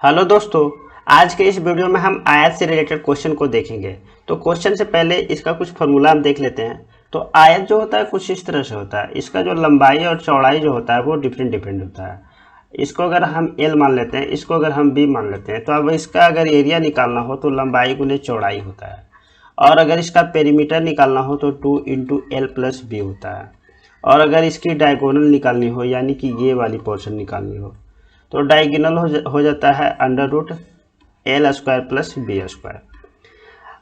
Hello दोस्तों, आज के इस वीडियो में हम आयत से रिलेटेड क्वेश्चन को देखेंगे। तो क्वेश्चन से पहले इसका कुछ फॉर्मूला हम देख लेते हैं। तो आयत जो होता है कुछ इस तरह से होता है। इसका जो लंबाई और चौड़ाई जो होता है वो डिफरेंट होता है। इसको अगर हम एल मान लेते हैं, इसको अगर हम बी मान लेते हैं, तो अब इसका अगर एरिया निकालना हो तो लंबाई गुने चौड़ाई होता है। और अगर इसका पेरीमीटर निकालना हो तो 2 × L + B होता है। और अगर इसकी डायगोनल निकालनी हो यानी कि ये वाली पोर्शन निकालनी हो तो डायगोनल हो जाता है √L² + B²।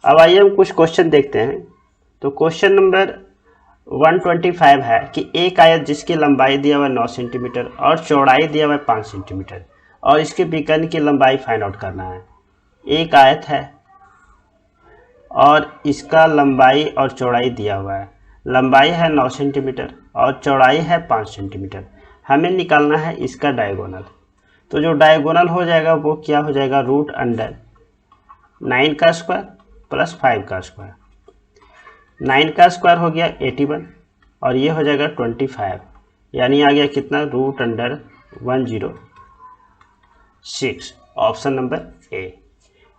अब आइए हम कुछ क्वेश्चन देखते हैं। तो क्वेश्चन नंबर 125 है कि एक आयत जिसकी लंबाई दिया हुआ 9 सेंटीमीटर और चौड़ाई दिया हुआ 5 सेंटीमीटर और इसके विकर्ण की लंबाई फाइंड आउट करना है। एक आयत है और इसका लंबाई और चौड़ाई दिया हुआ है। लंबाई है 9 सेंटीमीटर और चौड़ाई है 5 सेंटीमीटर। हमें निकालना है इसका डायगोनल। तो जो डायगोनल हो जाएगा वो क्या हो जाएगा, √9 का स्क्वायर + 5 का स्क्वायर। 9 का स्क्वायर हो गया 81 और ये हो जाएगा 25, यानी आ गया कितना, √106। Option number A.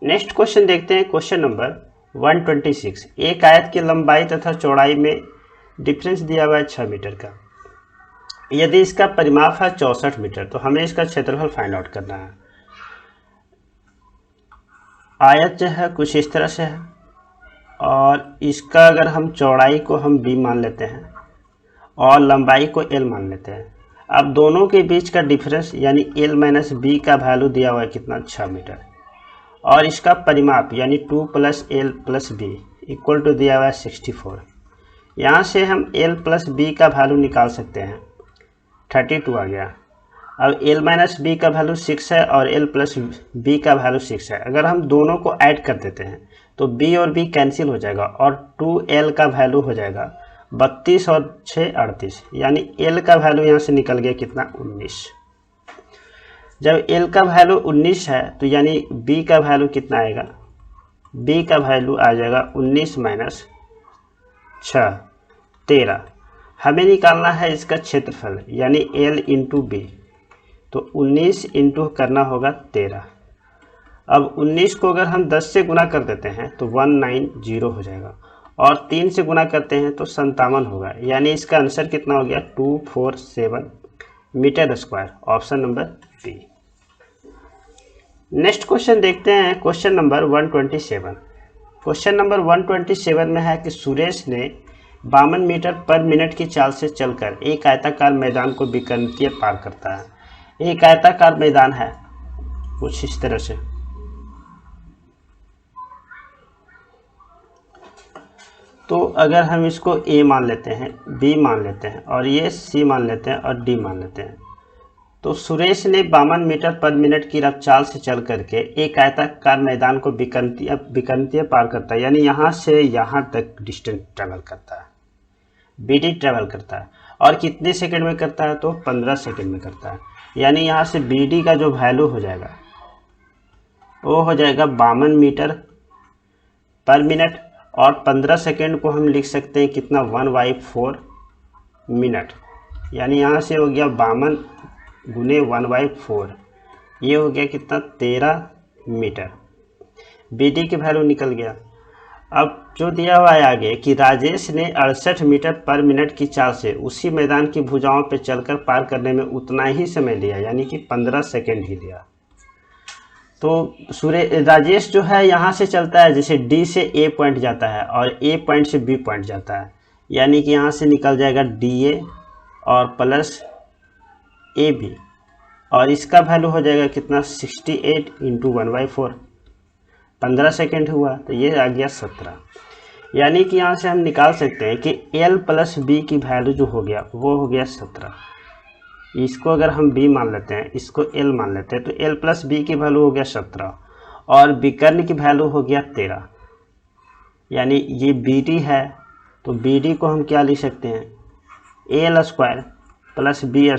Next question देखते हैं। Question number 126। एक आयत की लंबाई तथा चौड़ाई में डिफरेंस दिया हुआ है 6 मीटर का। यदि इसका परिमाप है 64 मीटर तो हमें इसका क्षेत्रफल फाइंड आउट करना है। आयत जो है कुछ इस तरह से है और इसका अगर हम चौड़ाई को हम b मान लेते हैं और लंबाई को l मान लेते हैं। अब दोनों के बीच का डिफरेंस यानी l - b का वैल्यू दिया हुआ है कितना, 6 मीटर। और इसका परिमाप यानी 2 + L + B = दिया हुआ है 64। यहाँ से हम l + b का वैल्यू निकाल सकते हैं, 32 आ गया। अब l - b का वैल्यू 6 है और l + b का वैल्यू 6 है। अगर हम दोनों को ऐड कर देते हैं तो b और b कैंसिल हो जाएगा और 2l का वैल्यू हो जाएगा 32 और 6 38, यानी l का वैल्यू यहाँ से निकल गया कितना, 19। जब l का वैल्यू 19 है तो यानी b का वैल्यू कितना आएगा, b का वैल्यू आ जाएगा 19 - 6 13। हमें निकालना है इसका क्षेत्रफल यानी l × b। तो 19 इंटू करना होगा 13। अब 19 को अगर हम 10 से गुना कर देते हैं तो 190 हो जाएगा और 3 से गुना करते हैं तो 57 होगा, यानी इसका आंसर कितना हो गया, 247 metre square. Option number B. Next question देखते हैं। Question number 127। क्वेश्चन नंबर 127 में है कि सुरेश ने 52 मीटर पर मिनट की चाल से चलकर एक आयताकार मैदान को विकर्णीय पार करता है। एक आयताकार मैदान है कुछ इस तरह से। तो अगर हम इसको A मान लेते हैं, B मान लेते हैं और ये C मान लेते हैं और D मान लेते हैं, तो सुरेश ने 52 मीटर पर मिनट की रफ्तार से चल करके एक आयताकार मैदान को विकर्णीय पार करता है, यानी यहाँ से यहाँ तक डिस्टेंस ट्रेवल करता है, BD ट्रेवल करता है। और कितने सेकंड में करता है, तो 15 सेकंड में करता है। यानी यहाँ से BD का जो वैल्यू हो जाएगा वो हो जाएगा 52 मीटर पर मिनट और 15 सेकंड को हम लिख सकते हैं कितना, 1/4 मिनट। यानी यहाँ से हो गया 52 गुने 1/4, ये हो गया कितना, 13 मीटर। BD की वैल्यू निकल गया। अब जो दिया हुआ है आगे कि राजेश ने 68 मीटर पर मिनट की चाल से उसी मैदान की भुजाओं पर चलकर पार करने में उतना ही समय लिया, यानी कि 15 सेकंड ही लिया। तो राजेश जो है यहाँ से चलता है, जैसे D से A पॉइंट जाता है और A पॉइंट से B पॉइंट जाता है, यानी कि यहाँ से निकल जाएगा DA और प्लस AB और इसका वैल्यू हो जाएगा कितना, 68 × 1/4, 15 सेकेंड हुआ तो ये आ गया 17। यानी कि यहाँ से हम निकाल सकते हैं कि L + B की वैल्यू जो हो गया वो हो गया 17। इसको अगर हम B मान लेते हैं, इसको L मान लेते हैं, तो L + B की वैल्यू हो गया 17 और विकर्ण की वैल्यू हो गया 13। यानी ये BD है तो BD को हम क्या लिख सकते हैं, L² + B²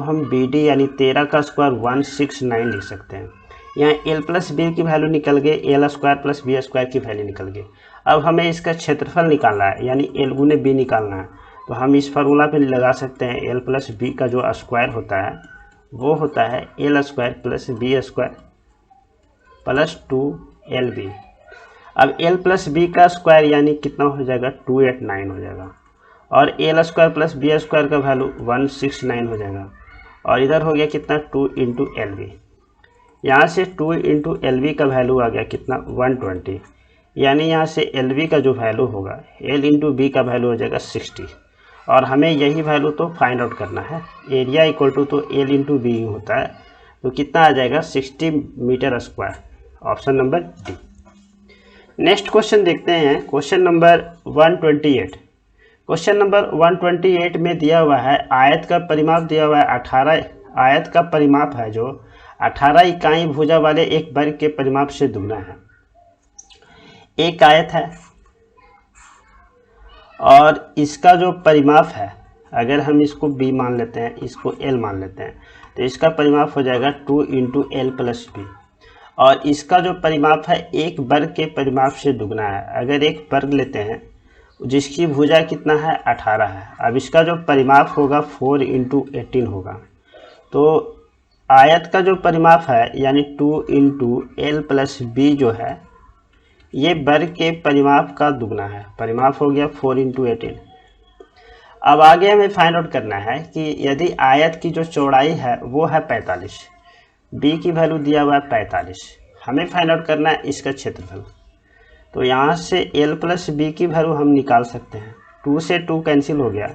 = हम BD यानी 13 का स्क्वायर 169 लिख सकते हैं। यहाँ L + B की वैल्यू निकल गई, L² + B² की वैल्यू निकल गई। अब हमें इसका क्षेत्रफल निकालना है यानी L गुने B निकालना है। तो हम इस फार्मूला पे लगा सकते हैं, L + B का जो स्क्वायर होता है वो होता है L square plus B square plus 2LB। अब एल प्लस बी का स्क्वायर यानी कितना हो जाएगा 289 हो जाएगा, और L square plus B square का वैल्यू 169 हो जाएगा, और इधर हो गया कितना 2 इंटू एल बी। यहाँ से 2 इंटू एल बी का वैल्यू आ गया कितना 120, यानी यहाँ से एल बी का जो वैल्यू होगा एल इंटू बी का वैल्यू हो जाएगा 60, और हमें यही वैल्यू तो फाइंड आउट करना है। एरिया इक्वल टू तो एल इंटू बी होता है, तो कितना आ जाएगा 60 metre square, option number D. Next question देखते हैं, क्वेश्चन नंबर 128। क्वेश्चन नंबर 128 में दिया हुआ है आयत का परिमाप दिया हुआ है 18, आयत का परिमाप है जो 18 इकाई भुजा वाले एक वर्ग के परिमाप से दुगना है। एक आयत है और इसका जो परिमाप है, अगर हम इसको b मान लेते हैं, इसको l मान लेते हैं, तो इसका परिमाप हो जाएगा 2 इंटू एल प्लस बी, और इसका जो परिमाप है एक वर्ग के परिमाप से दुगना है। अगर एक वर्ग लेते हैं जिसकी भुजा कितना है 18 है, अब इसका जो परिमाप होगा 4 इंटू 18 होगा, तो आयत का जो परिमाप है यानी 2 इंटू एल प्लस बी जो है ये वर्ग के परिमाप का दुगना है, परिमाप हो गया 4 इंटू 18। अब आगे हमें फाइंड आउट करना है कि यदि आयत की जो चौड़ाई है वो है 45, बी की वैल्यू दिया हुआ है 45, हमें फाइंड आउट करना है इसका क्षेत्रफल। तो यहाँ से एल प्लस बी की वैल्यू हम निकाल सकते हैं, 2 से 2 कैंसिल हो गया,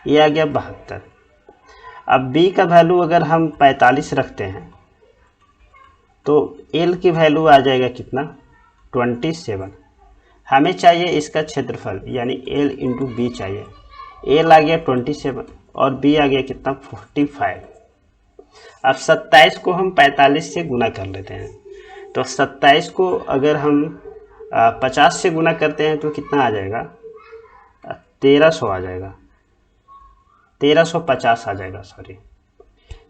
ये आ गया 72। अब बी का वैल्यू अगर हम 45 रखते हैं तो एल की वैल्यू आ जाएगा कितना 27। हमें चाहिए इसका क्षेत्रफल यानी एल इंटू बी चाहिए, एल आ गया 27 और बी आ गया कितना 45। अब 27 को हम 45 से गुना कर लेते हैं, तो 27 को अगर हम 50 से गुना करते हैं तो कितना आ जाएगा 1300 आ जाएगा, 1350 आ जाएगा, सॉरी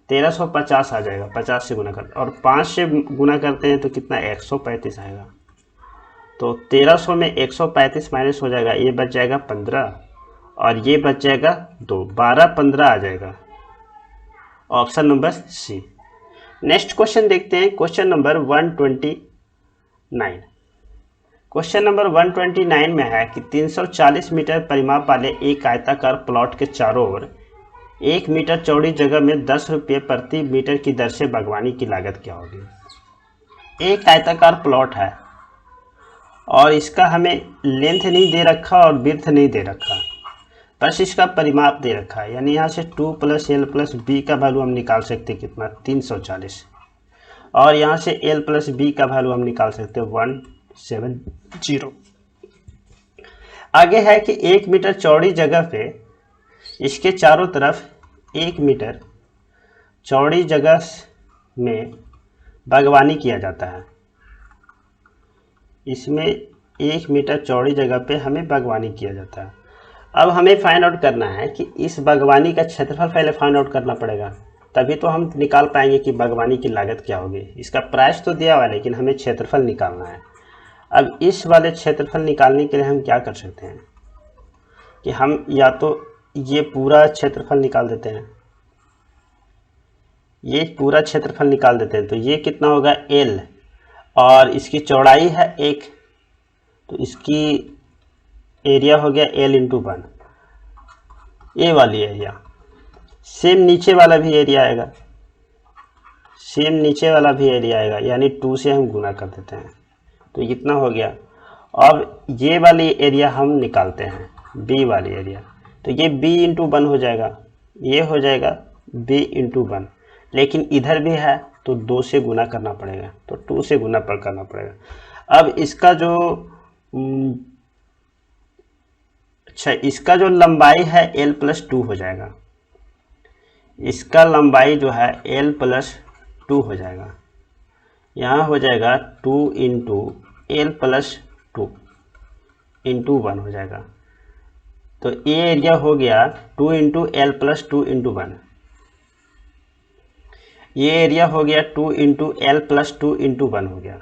1350 आ जाएगा 50 से गुना करते, और 5 से गुना करते हैं तो कितना 135 आएगा। तो 1300 में 135 माइनस हो जाएगा, ये बच जाएगा 15 और ये बच जाएगा 2, 12 15 आ जाएगा, option number C. Next question देखते हैं, क्वेश्चन नंबर 129। क्वेश्चन नंबर 129 में है कि 340 मीटर परिमाप वाले एक आयताकार प्लॉट के चारों ओर 1 मीटर चौड़ी जगह में 10 रुपये प्रति मीटर की दर से बागवानी की लागत क्या होगी। एक आयताकार प्लॉट है और इसका हमें लेंथ नहीं दे रखा और विड्थ नहीं दे रखा, बस इसका परिमाप दे रखा है, यानी यहाँ से 2 प्लस एल प्लस बी का वैल्यू हम निकाल सकते हैं कितना 340, और यहाँ से एल प्लस बी का वैल्यू हम निकाल सकते हैं 170। आगे है कि 1 मीटर चौड़ी जगह पे इसके चारों तरफ 1 मीटर चौड़ी जगह में बागवानी किया जाता है। इसमें 1 मीटर चौड़ी जगह पे हमें बागवानी किया जाता है। अब हमें फाइंड आउट करना है कि इस बागवानी का क्षेत्रफल पहले फाइंड आउट करना पड़ेगा, तभी तो हम निकाल पाएंगे कि बागवानी की लागत क्या होगी। इसका प्राइस तो दिया हुआ है लेकिन हमें क्षेत्रफल निकालना है। अब इस वाले क्षेत्रफल निकालने के लिए हम क्या कर सकते हैं कि हम या तो ये पूरा क्षेत्रफल निकाल देते हैं, ये पूरा क्षेत्रफल निकाल देते हैं, तो ये कितना होगा L और इसकी चौड़ाई है 1, तो इसकी एरिया हो गया L इंटू 1, ये वाली एरिया। सेम नीचे वाला भी एरिया आएगा, सेम नीचे वाला भी एरिया आएगा, यानी 2 से हम गुना कर देते हैं, तो कितना हो गया। अब ये वाली एरिया हम निकालते हैं, B वाली एरिया, तो ये B इंटू 1 हो जाएगा, ये हो जाएगा B इंटू 1, लेकिन इधर भी है तो 2 से गुना करना पड़ेगा, तो 2 से गुना करना पड़ेगा। अब इसका जो इसका जो लंबाई है L प्लस 2 हो जाएगा, इसका लंबाई जो है L प्लस 2 हो जाएगा, यहाँ हो जाएगा 2 इंटू एल प्लस 2 इंटू 1 हो जाएगा, तो ये एरिया हो गया 2 इंटू एल प्लस 2 इंटू 1, ये एरिया हो गया 2 इंटू एल प्लस 2 इंटू 1 हो गया,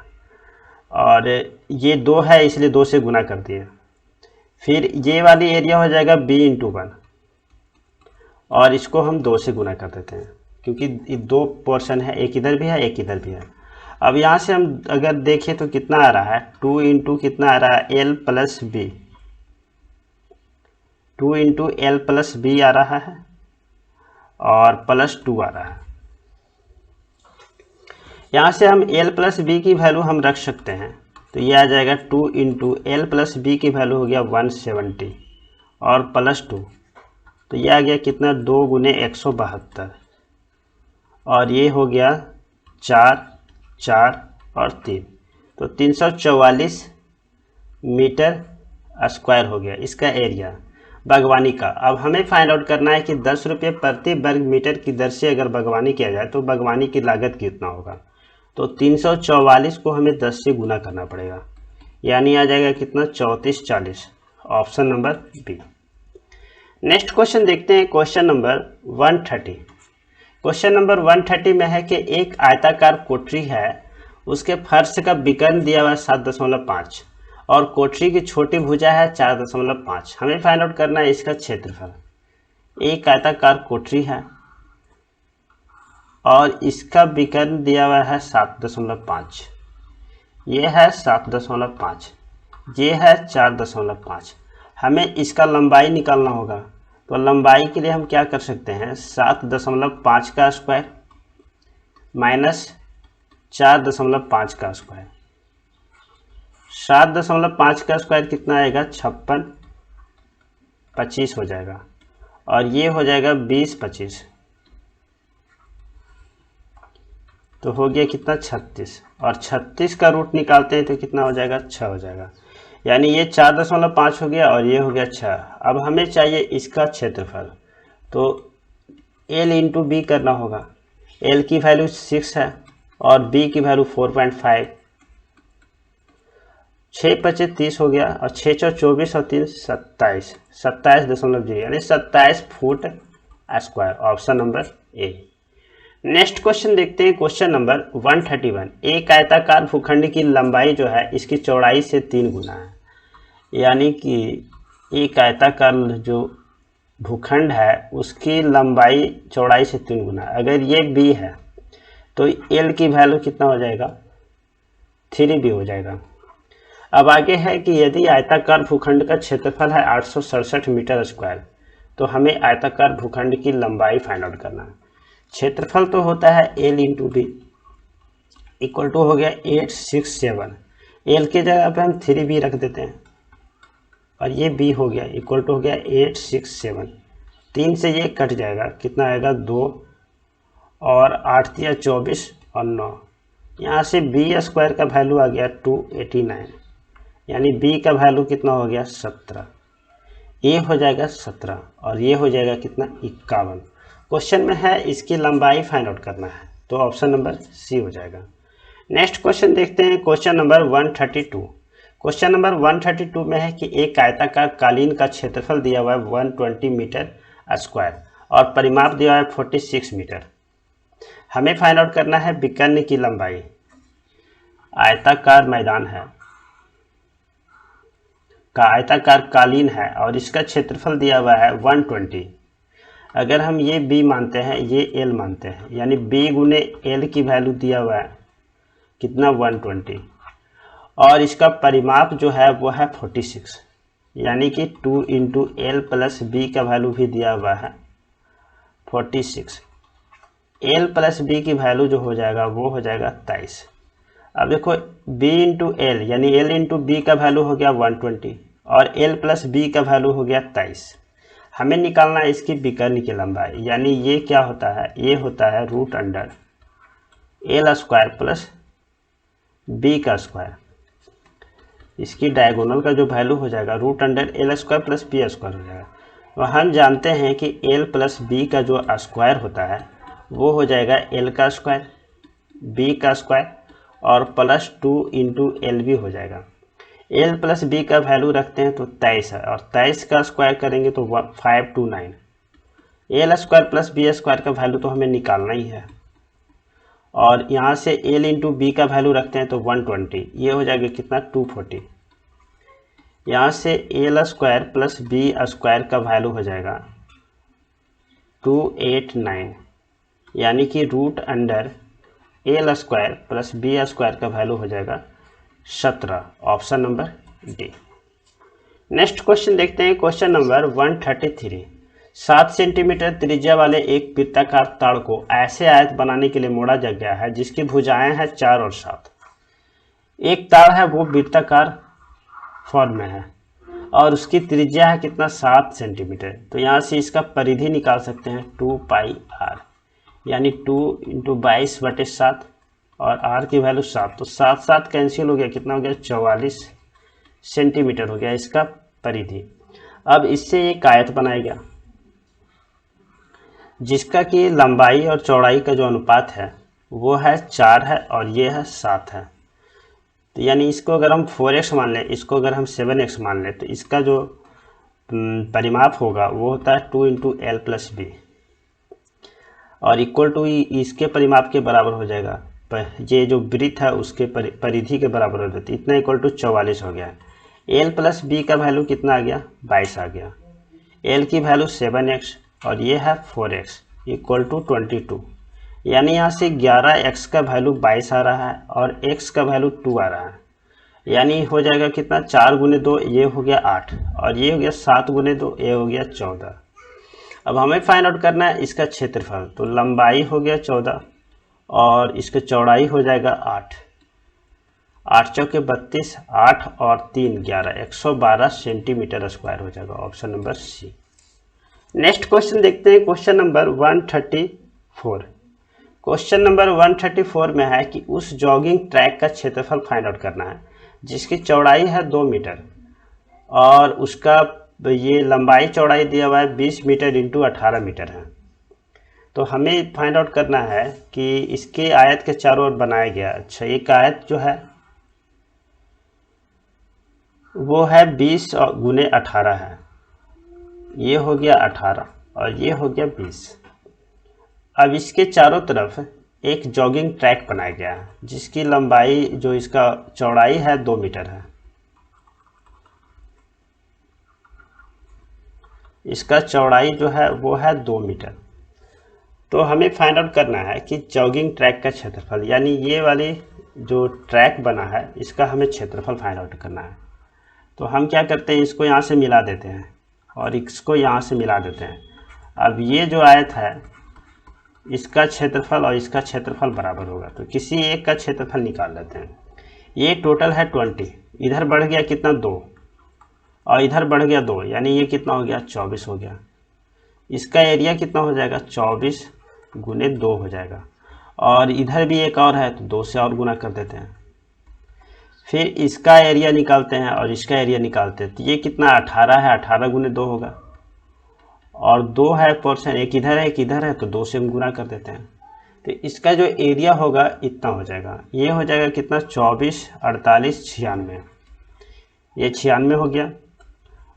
और ये 2 है इसलिए 2 से गुना कर दिए। फिर ये वाली एरिया हो जाएगा B इंटू 1, और इसको हम 2 से गुना कर देते हैं क्योंकि ये दो पोर्शन है, एक इधर भी है एक इधर भी है। अब यहाँ से हम अगर देखें तो कितना आ रहा है, 2 इंटू कितना आ रहा है, L plus B, 2 into L plus B आ रहा है और प्लस 2 आ रहा है। यहाँ से हम एल प्लस बी की वैल्यू हम रख सकते हैं, तो ये आ जाएगा 2 इंटू एल प्लस बी की वैल्यू हो गया 170 और प्लस 2, तो ये आ गया कितना, 2 गुने 172 और ये हो गया 4 4 और 3, तो 344 मीटर स्क्वायर हो गया इसका एरिया बागवानी का। अब हमें फाइंड आउट करना है कि 10 रुपये प्रति वर्ग मीटर की दर से अगर बागवानी किया जाए तो बागवानी की लागत कितना होगा। तो 344 को हमें 10 से गुना करना पड़ेगा, यानी आ जाएगा कितना, 3440, option number B. Next question देखते हैं, क्वेश्चन नंबर 130। क्वेश्चन नंबर 130 में है कि एक आयताकार कोठरी है, उसके फर्श का विकर्ण दिया हुआ है 7.5 और कोठरी की छोटी भुजा है 4.5। हमें फाइंड आउट करना है इसका क्षेत्रफल। एक आयताकार कोठरी है और इसका विकर्ण दिया हुआ है 7.5, ये है 7.5, ये है 4.5। हमें इसका लंबाई निकालना होगा, तो लंबाई के लिए हम क्या कर सकते हैं, 7.5 का स्क्वायर माइनस 4.5 का स्क्वायर। 7.5 का स्क्वायर कितना आएगा, 56, 25 हो जाएगा और ये हो जाएगा 20 25, तो हो गया कितना, 36 और 36 का रूट निकालते हैं तो कितना हो जाएगा, 6 हो जाएगा। यानी ये 4.5 हो गया और ये हो गया 6। अब हमें चाहिए इसका क्षेत्रफल, तो L इंटू बी करना होगा। L की वैल्यू 6 है और B की वैल्यू 4.5, 6 × 5 30 हो गया और 6 × 24 और 3 27, 27.0 यानी 27 foot square, option number A. Next question देखते हैं, क्वेश्चन नंबर 131। एक आयताकार भूखंड की लंबाई जो है इसकी चौड़ाई से 3 गुना है, यानी कि एक आयताकार जो भूखंड है उसकी लंबाई चौड़ाई से 3 गुना। अगर ये बी है तो एल की वैल्यू कितना हो जाएगा, 3b हो जाएगा। अब आगे है कि यदि आयताकार भूखंड का क्षेत्रफल है 867 मीटर स्क्वायर, तो हमें आयताकार भूखंड की लंबाई फाइंड आउट करना है। क्षेत्रफल तो होता है L into B, equal to हो गया 867। L की जगह पे हम 3b रख देते हैं और ये b हो गया, इक्वल टू हो गया 867। 3 से ये कट जाएगा, कितना आएगा, 2 और 8 × 24 और 9। यहाँ से b स्क्वायर का वैल्यू आ गया 289, यानी b का वैल्यू कितना हो गया, 17। ये हो जाएगा 17 और ये हो जाएगा कितना, 51। क्वेश्चन में है इसकी लंबाई फाइंड आउट करना है, तो ऑप्शन नंबर सी हो जाएगा। नेक्स्ट क्वेश्चन देखते हैं, क्वेश्चन नंबर 132। क्वेश्चन नंबर 132 में है कि एक आयताकार कालीन का क्षेत्रफल दिया हुआ है 120 मीटर स्क्वायर और परिमाप दिया हुआ है 46 मीटर। हमें फाइंड आउट करना है विकर्ण की लंबाई। आयताकार मैदान है का आयताकार कालीन है और इसका क्षेत्रफल दिया हुआ है 120। अगर हम ये b मानते हैं, ये l मानते हैं, यानी b गुने l की वैल्यू दिया हुआ है कितना, 120 और इसका परिमाप जो है वो है 46, यानी कि 2 इंटू एल प्लस बी का वैल्यू भी दिया हुआ है 46। l प्लस बी की वैल्यू जो हो जाएगा वो हो जाएगा 23। अब देखो b इंटू एल, यानी l इंटू बी का वैल्यू हो गया 120 और l प्लस बी का वैल्यू हो गया 23। हमें निकालना है इसकी विकर्ण की लंबाई, यानी ये क्या होता है, ये होता है root under L square plus B का स्क्वायर। इसकी डायगोनल का जो वैल्यू हो जाएगा root under L square plus B square हो जाएगा। तो हम जानते हैं कि एल प्लस बी का जो स्क्वायर होता है वो हो जाएगा एल का स्क्वायर, बी का स्क्वायर और प्लस 2 इंटू एल बी हो जाएगा। एल प्लस बी का वैल्यू रखते हैं तो 23 है और 23 का स्क्वायर करेंगे तो 529। L square plus B square का वैल्यू तो हमें निकालना ही है और यहाँ से एल इंटू बी का वैल्यू रखते हैं तो 120, ये हो जाएगा कितना, 240। यहाँ से L square plus B square का वैल्यू हो जाएगा 289 यानी कि root under L square plus B square का वैल्यू हो जाएगा 17, option number D. Next question देखते हैं, क्वेश्चन नंबर 133। 7 सेंटीमीटर त्रिज्या वाले एक वृत्ताकार ताड़ को ऐसे आयत बनाने के लिए मोड़ा जा गया है जिसकी भुजाएं हैं 4 और 7। एक ताड़ है वो वृत्ताकार फॉर्म में है और उसकी त्रिज्या है कितना, 7 सेंटीमीटर। तो यहाँ से इसका परिधि निकाल सकते हैं 2 पाई r, यानी 2 × 22/7 और r की वैल्यू 7, तो 7 7 कैंसिल हो गया, कितना हो गया, 44 सेंटीमीटर हो गया इसका परिधि। अब इससे एक आयत बनाया गया जिसका कि लंबाई और चौड़ाई का जो अनुपात है वो है 4 है और ये है 7 है। तो यानी इसको अगर हम 4x मान लें, इसको अगर हम 7x मान लें, तो इसका जो परिमाप होगा वो होता है 2 × l + b और इक्वल टू इसके परिमाप के बराबर हो जाएगा। ये जो वृत्त है उसके परिधि के बराबर हो जाती है, इतना इक्वल टू 44 हो गया। l + b का वैल्यू कितना आ गया, 22 आ गया। l की वैल्यू 7x और ये है 4x इक्वल टू 22, यानी यहाँ से 11x का वैल्यू 22 आ रहा है और x का वैल्यू 2 आ रहा है, यानी हो जाएगा कितना, 4 × 2 ये हो गया 8 और ये हो गया 7 × 2 ये हो गया 14। अब हमें फाइंड आउट करना है इसका क्षेत्रफल, तो लंबाई हो गया 14 और इसका चौड़ाई हो जाएगा 8, 8 चौके 32, 8 और 3 11, 112 सेंटीमीटर स्क्वायर हो जाएगा, option number C. Next question देखते हैं, क्वेश्चन नंबर 134। क्वेश्चन नंबर 134 में है कि उस जॉगिंग ट्रैक का क्षेत्रफल फाइंड आउट करना है जिसकी चौड़ाई है 2 मीटर और उसका ये लंबाई चौड़ाई दिया हुआ है 20 मीटर × 18 मीटर है। तो हमें फाइंड आउट करना है कि इसके आयत के चारों ओर बनाया गया, अच्छा एक आयत जो है वो है 20 × 18 है, ये हो गया 18 और ये हो गया 20। अब इसके चारों तरफ एक जॉगिंग ट्रैक बनाया गया है जिसकी लंबाई जो इसका चौड़ाई है 2 मीटर है, इसका चौड़ाई जो है वो है 2 मीटर। तो हमें फाइंड आउट करना है कि जॉगिंग ट्रैक का क्षेत्रफल, यानी ये वाली जो ट्रैक बना है इसका हमें क्षेत्रफल फाइंड आउट करना है। तो हम क्या करते हैं, इसको यहाँ से मिला देते हैं और इसको यहाँ से मिला देते हैं। अब ये जो आयत है इसका क्षेत्रफल और इसका क्षेत्रफल बराबर होगा, तो किसी एक का क्षेत्रफल निकाल लेते हैं। ये टोटल है 20, इधर बढ़ गया कितना 2 और इधर बढ़ गया 2, यानी ये कितना हो गया 24 हो गया। इसका एरिया कितना हो जाएगा 24 × 2 हो जाएगा और इधर भी एक और है तो 2 से और गुना कर देते हैं। फिर इसका एरिया निकालते हैं और इसका एरिया निकालते हैं, तो ये कितना 18 है, 18 × 2 होगा और 2 है पोर्शन, एक इधर है एक इधर है तो 2 से हम गुना कर देते हैं। तो इसका जो एरिया होगा इतना हो जाएगा, ये हो जाएगा कितना 24 48 96, ये 96 हो गया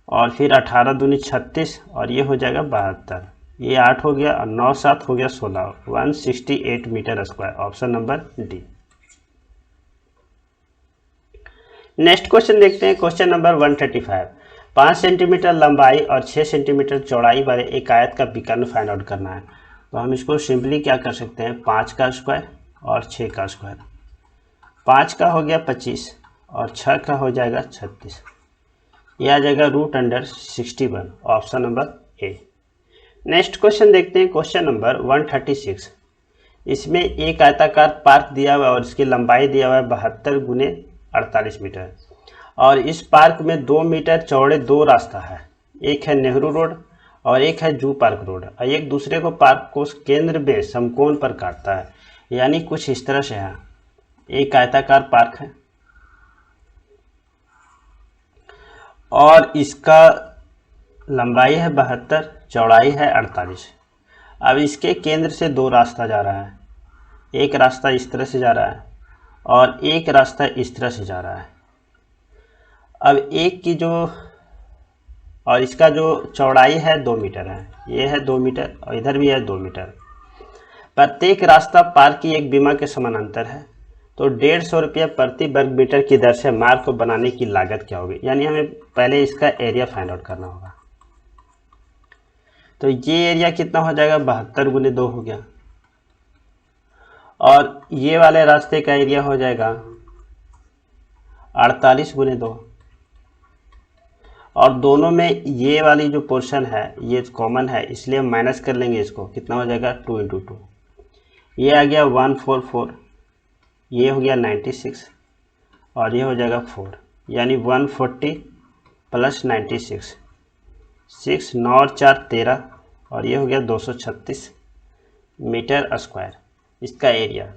और फिर 18 दूनी 36 और ये हो जाएगा 72, ये 8 हो गया और 9 7 हो गया 16, 168 metre square, option number D. Next question देखते हैं, क्वेश्चन नंबर 135। 5 सेंटीमीटर लंबाई और 6 सेंटीमीटर चौड़ाई वाले एक आयत का विकर्ण फाइंड आउट करना है। तो हम इसको सिंपली क्या कर सकते हैं, 5 का स्क्वायर और 6 का स्क्वायर। 5 का हो गया 25 और 6 का हो जाएगा 36, ये आ जाएगा √61, option number A. Next question देखते हैं, क्वेश्चन नंबर 136। इसमें एक आयताकार पार्क दिया हुआ है और इसकी लंबाई दिया हुआ है 72 × 48 मीटर और इस पार्क में 2 मीटर चौड़े 2 रास्ता है, एक है नेहरू रोड और एक है जू पार्क रोड और एक दूसरे को पार्क को केंद्र में समकोण पर काटता है, यानी कुछ इस तरह से है। एक आयताकार पार्क है और इसका लंबाई है 72, चौड़ाई है 48। अब इसके केंद्र से 2 रास्ता जा रहा है, एक रास्ता इस तरह से जा रहा है और एक रास्ता इस तरह से जा रहा है। अब एक की जो और इसका जो चौड़ाई है 2 मीटर है, ये है 2 मीटर और इधर भी है 2 मीटर। प्रत्येक रास्ता पार्क की एक बीमा के समानांतर है, तो 150 रुपये प्रति वर्ग मीटर की दर से मार्ग को बनाने की लागत क्या होगी, यानी हमें पहले इसका एरिया फाइंड आउट करना होगा। तो ये एरिया कितना हो जाएगा 72 × 2 हो गया और ये वाले रास्ते का एरिया हो जाएगा 48 गुने 2, और दोनों में ये वाली जो पोर्शन है ये कॉमन है, इसलिए हम माइनस कर लेंगे इसको। कितना हो जाएगा 2 × 2, ये आ गया 144, ये हो गया 96 और ये हो जाएगा 4, यानी 140 + 96, 6 9 और 4 13 और ये हो गया 236 मीटर स्क्वायर इसका एरिया।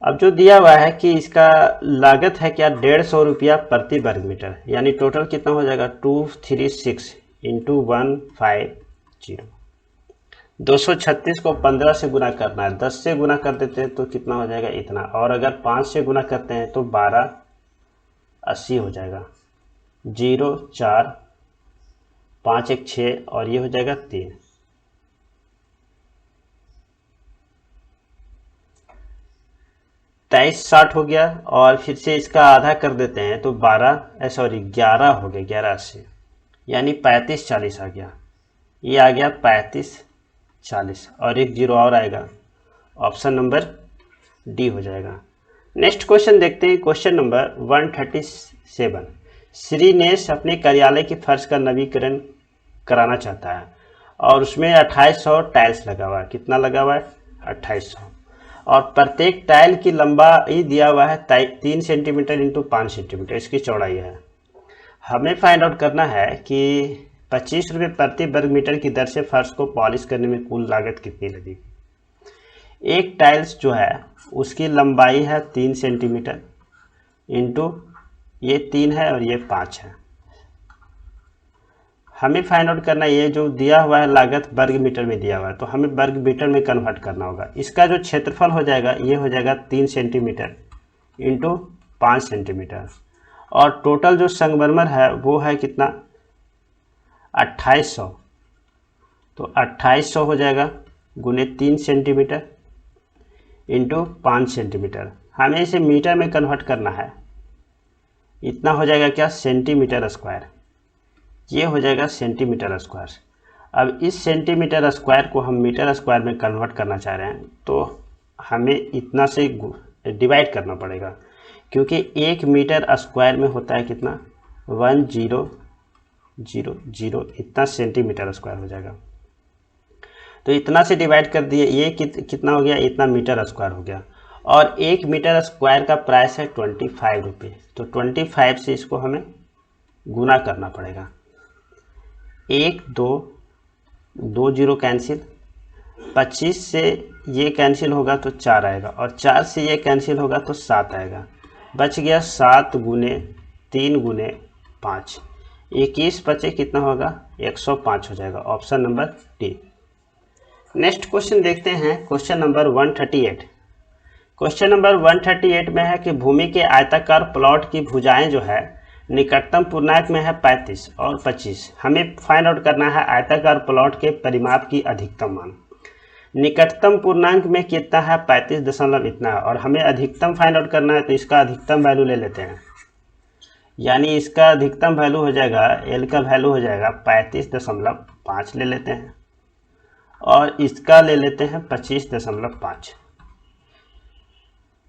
अब जो दिया हुआ है कि इसका लागत है क्या 150 रुपया प्रति वर्ग मीटर, यानी टोटल कितना हो जाएगा 236 × 150। 236 को 15 से गुना करना है, 10 से गुना कर देते हैं तो कितना हो जाएगा इतना, और अगर 5 से गुना करते हैं तो 1280 हो जाएगा। 0 4 5 1 6 और ये हो जाएगा 3। 2360 हो गया, और फिर से इसका आधा कर देते हैं तो 11 हो गया 1180, यानी 3540 आ गया। ये आ गया 3540 और एक 0 और आएगा, ऑप्शन नंबर डी हो जाएगा। नेक्स्ट क्वेश्चन देखते हैं, क्वेश्चन नंबर 137। श्रीनेश अपने कार्यालय की फर्श का नवीकरण कराना चाहता है और उसमें 2800 टाइल्स लगा हुआ है। कितना लगा हुआ है 2800, और प्रत्येक टाइल की लंबाई दिया हुआ है 3 सेंटीमीटर × 5 सेंटीमीटर इसकी चौड़ाई है। हमें फाइंड आउट करना है कि 25 रुपये प्रति वर्ग मीटर की दर से फर्श को पॉलिश करने में कुल लागत कितनी लगेगी। एक टाइल्स जो है उसकी लंबाई है 3 सेंटीमीटर इंटू ये 3 है और ये 5 है। हमें फाइंड आउट करना है ये जो दिया हुआ है लागत वर्ग मीटर में दिया हुआ है, तो हमें वर्ग मीटर में कन्वर्ट करना होगा। इसका जो क्षेत्रफल हो जाएगा ये हो जाएगा 3 सेंटीमीटर इंटू 5 सेंटीमीटर, और टोटल जो संगमरमर है वो है कितना 2800, तो 2800 हो जाएगा गुने 3 सेंटीमीटर इंटू 5 सेंटीमीटर। हमें इसे मीटर में कन्वर्ट करना है, इतना हो जाएगा क्या सेंटीमीटर स्क्वायर, ये हो जाएगा सेंटीमीटर स्क्वायर। अब इस सेंटीमीटर स्क्वायर को हम मीटर स्क्वायर में कन्वर्ट करना चाह रहे हैं, तो हमें इतना से डिवाइड करना पड़ेगा, क्योंकि 1 मीटर स्क्वायर में होता है कितना 1000, इतना सेंटीमीटर स्क्वायर हो जाएगा। तो इतना से डिवाइड कर दिए, ये कितना हो गया इतना मीटर स्क्वायर हो गया, और 1 मीटर स्क्वायर का प्राइस है 25 रुपये, तो 25 से इसको हमें गुना करना पड़ेगा। 1 2 2 0 कैंसिल, 25 से ये कैंसिल होगा तो 4 आएगा, और 4 से ये कैंसिल होगा तो 7 आएगा, बच गया 7 गुने 3 गुने 5, 21 बचे कितना होगा 105 हो जाएगा, option number D. Next question देखते हैं, क्वेश्चन नंबर 138। क्वेश्चन नंबर 138 में है कि भूमि के आयताकार प्लॉट की भुजाएं जो है निकटतम पूर्णांक में है 35 और 25। हमें फाइंड आउट करना है आयताकार प्लॉट के परिमाप की अधिकतम मान। निकटतम पूर्णांक में कितना है 35 दशमलव इतना है, और हमें अधिकतम फाइंड आउट करना है, तो इसका अधिकतम वैल्यू ले लेते हैं, यानी इसका अधिकतम वैल्यू हो जाएगा एल का वैल्यू हो जाएगा 35.5 ले लेते हैं, और इसका ले लेते हैं 25.5।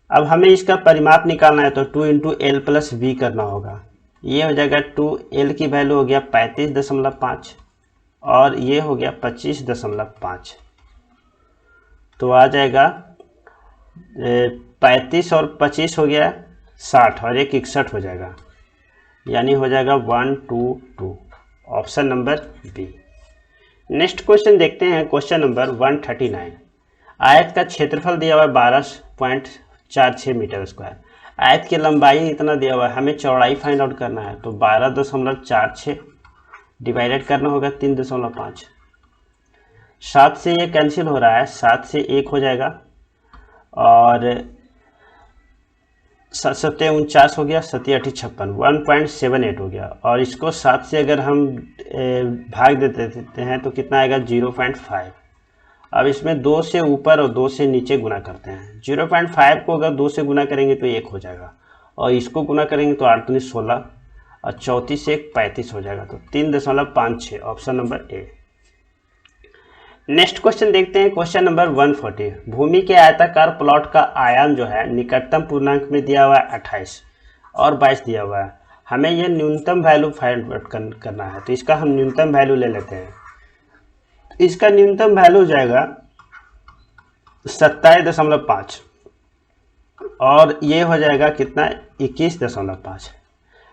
अब हमें इसका परिमाप निकालना है, तो 2 × L + V करना होगा। ये हो जाएगा 2L की वैल्यू हो गया 35.5 और ये हो गया 25.5, तो आ जाएगा 35 और 25 हो गया 60 और एक 61 हो जाएगा, यानी हो जाएगा 122, option number B. Next question देखते हैं, क्वेश्चन नंबर 139। आयत का क्षेत्रफल दिया हुआ है 12.46 मीटर स्क्वायर। आयत की लंबाई इतना दिया हुआ है, हमें चौड़ाई फाइंड आउट करना है, तो 12.46 डिवाइडेड करना होगा 3.5। 7 से ये कैंसिल हो रहा है, 7 से 1 हो जाएगा, और 7 49 हो गया, 7 8 56, 1.78 हो गया, और इसको 7 से अगर हम भाग देते हैं तो कितना आएगा 0.5। अब इसमें 2 से ऊपर और 2 से नीचे गुना करते हैं। 0.5 को अगर 2 से गुना करेंगे तो 1 हो जाएगा, और इसको गुना करेंगे तो 8 × 16 और 34 से 1 35 हो जाएगा, तो 3.56, option number A. Next question देखते हैं, क्वेश्चन नंबर 140। भूमि के आयताकार प्लॉट का आयाम जो है निकटतम पूर्णांक में दिया हुआ है 28 और 22 दिया हुआ है। हमें यह न्यूनतम वैल्यू फाइंड आउट करना है, तो इसका हम न्यूनतम वैल्यू ले लेते हैं। इसका न्यूनतम वैल्यू हो जाएगा 27.5 और ये हो जाएगा कितना, 21.5।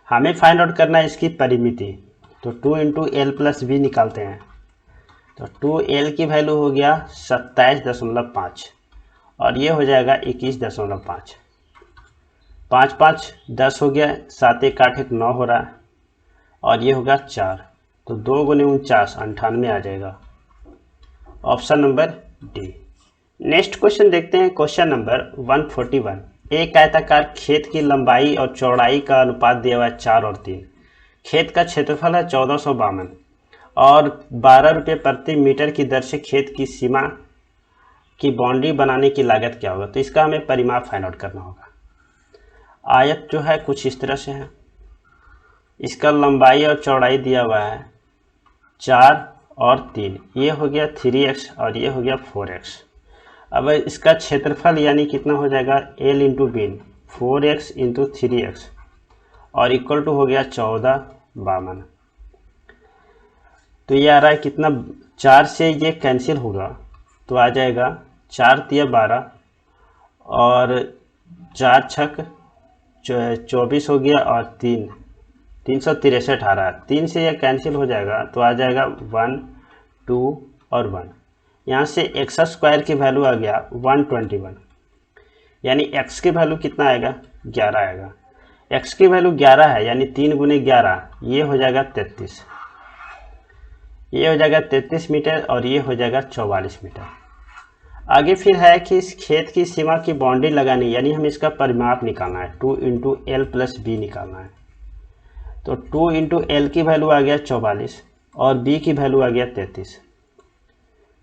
हमें फाइंड आउट करना है इसकी परिमिति, तो 2 इंटू एल प्लस बी निकालते हैं। तो 2l की वैल्यू हो गया 27.5 और ये हो जाएगा 21.5। 5 5 10 हो गया, 7 1 8 1 9 हो रहा है और ये होगा 4, तो 2 गुने 49 98 आ जाएगा। Option number D. Next question देखते हैं, क्वेश्चन नंबर 141। एक आयताकार खेत की लंबाई और चौड़ाई का अनुपात दिया हुआ है 4 और 3। खेत का क्षेत्रफल है 1452 और 12 रुपये प्रति मीटर की दर से खेत की सीमा की बाउंड्री बनाने की लागत क्या होगा। तो इसका हमें परिमाप फाइंड आउट करना होगा। आयत जो है कुछ इस तरह से है, इसका लंबाई और चौड़ाई दिया हुआ है 4 और 3, ये हो गया 3x और ये हो गया 4x। अब इसका क्षेत्रफल यानी कितना हो जाएगा, l into been 4x into 3x और इक्वल टू हो गया 1452। तो ये आ रहा है कितना, 4 से ये कैंसिल होगा तो आ जाएगा 4 तिया 12 और 4 छक 24 हो गया और 363 आ रहा है। 3 से यह कैंसिल हो जाएगा तो आ जाएगा 1 2 और 1। यहाँ से एक्स स्क्वायर की वैल्यू आ गया 121, यानी x की वैल्यू कितना आएगा, 11 आएगा। x की वैल्यू 11 है यानी 3 गुने 11, ये हो जाएगा 33, ये हो जाएगा 33 मीटर और ये हो जाएगा 44 मीटर। आगे फिर है कि इस खेत की सीमा की बाउंड्री लगानी, यानी हमें इसका परिमाप निकालना है, 2 इंटू एल प्लस बी निकालना है। तो 2 इंटू एल की वैल्यू आ गया 44 और बी की वैल्यू आ गया 33,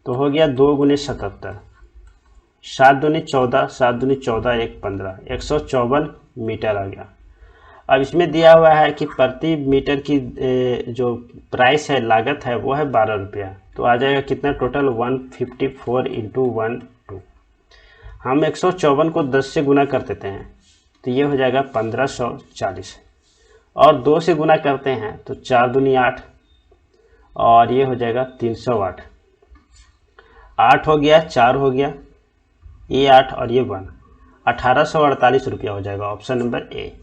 तो हो गया 2 गुने 77, 7 दूनी 14, 7 दूनी 14 1 15, 154 मीटर आ गया। अब इसमें दिया हुआ है कि प्रति मीटर की जो प्राइस है, लागत है, वो है 12 रुपया। तो आ जाएगा कितना टोटल, 154 इंटू 12। हम 154 को 10 से गुना कर देते हैं तो ये हो जाएगा 1540 और 2 से गुना करते हैं तो 4 दूनी 8 और ये हो जाएगा 308। 8 हो गया, 4 हो गया, ये 8 और ये 1, 1848 रुपया हो जाएगा। Option number A.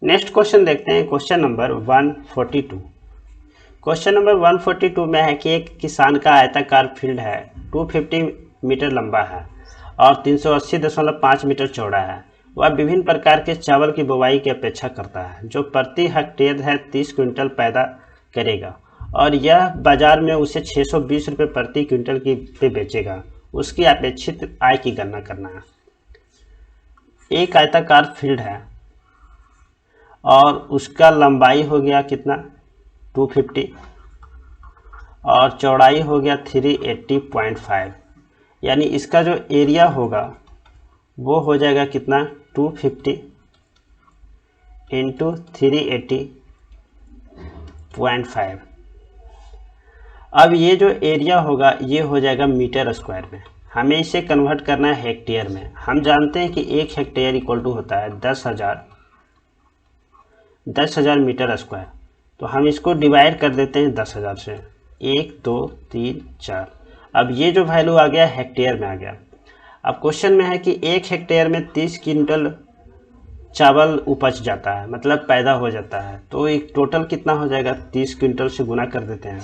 Next question देखते हैं, क्वेश्चन नंबर 142। क्वेश्चन नंबर 142 में है कि एक किसान का आयताकार फील्ड है, 250 मीटर लंबा है और 380.5 मीटर चौड़ा है। वह विभिन्न प्रकार के चावल की बुवाई की अपेक्षा करता है जो प्रति हेक्टेयर है 30 क्विंटल पैदा करेगा और यह बाजार में उसे 620 रुपये प्रति क्विंटल की पे बेचेगा। उसकी अपेक्षित आय की गणना करना है। एक आयताकार फील्ड है और उसका लंबाई हो गया कितना, 250 और चौड़ाई हो गया 380.5, यानी इसका जो एरिया होगा वो हो जाएगा कितना, 250 इंटू 380.5। अब ये जो एरिया होगा ये हो जाएगा मीटर स्क्वायर में। हमें इसे कन्वर्ट करना है हेक्टेयर में। हम जानते हैं कि 1 हेक्टेयर इक्वल टू होता है 10,000 मीटर स्क्वायर। तो हम इसको डिवाइड कर देते हैं 10,000 से, 1 2 3 4। अब ये जो वैल्यू आ गया हेक्टेयर में आ गया। अब क्वेश्चन में है कि 1 हेक्टेयर में 30 क्विंटल चावल उपज जाता है, मतलब पैदा हो जाता है। तो एक टोटल कितना हो जाएगा, 30 क्विंटल से गुना कर देते हैं।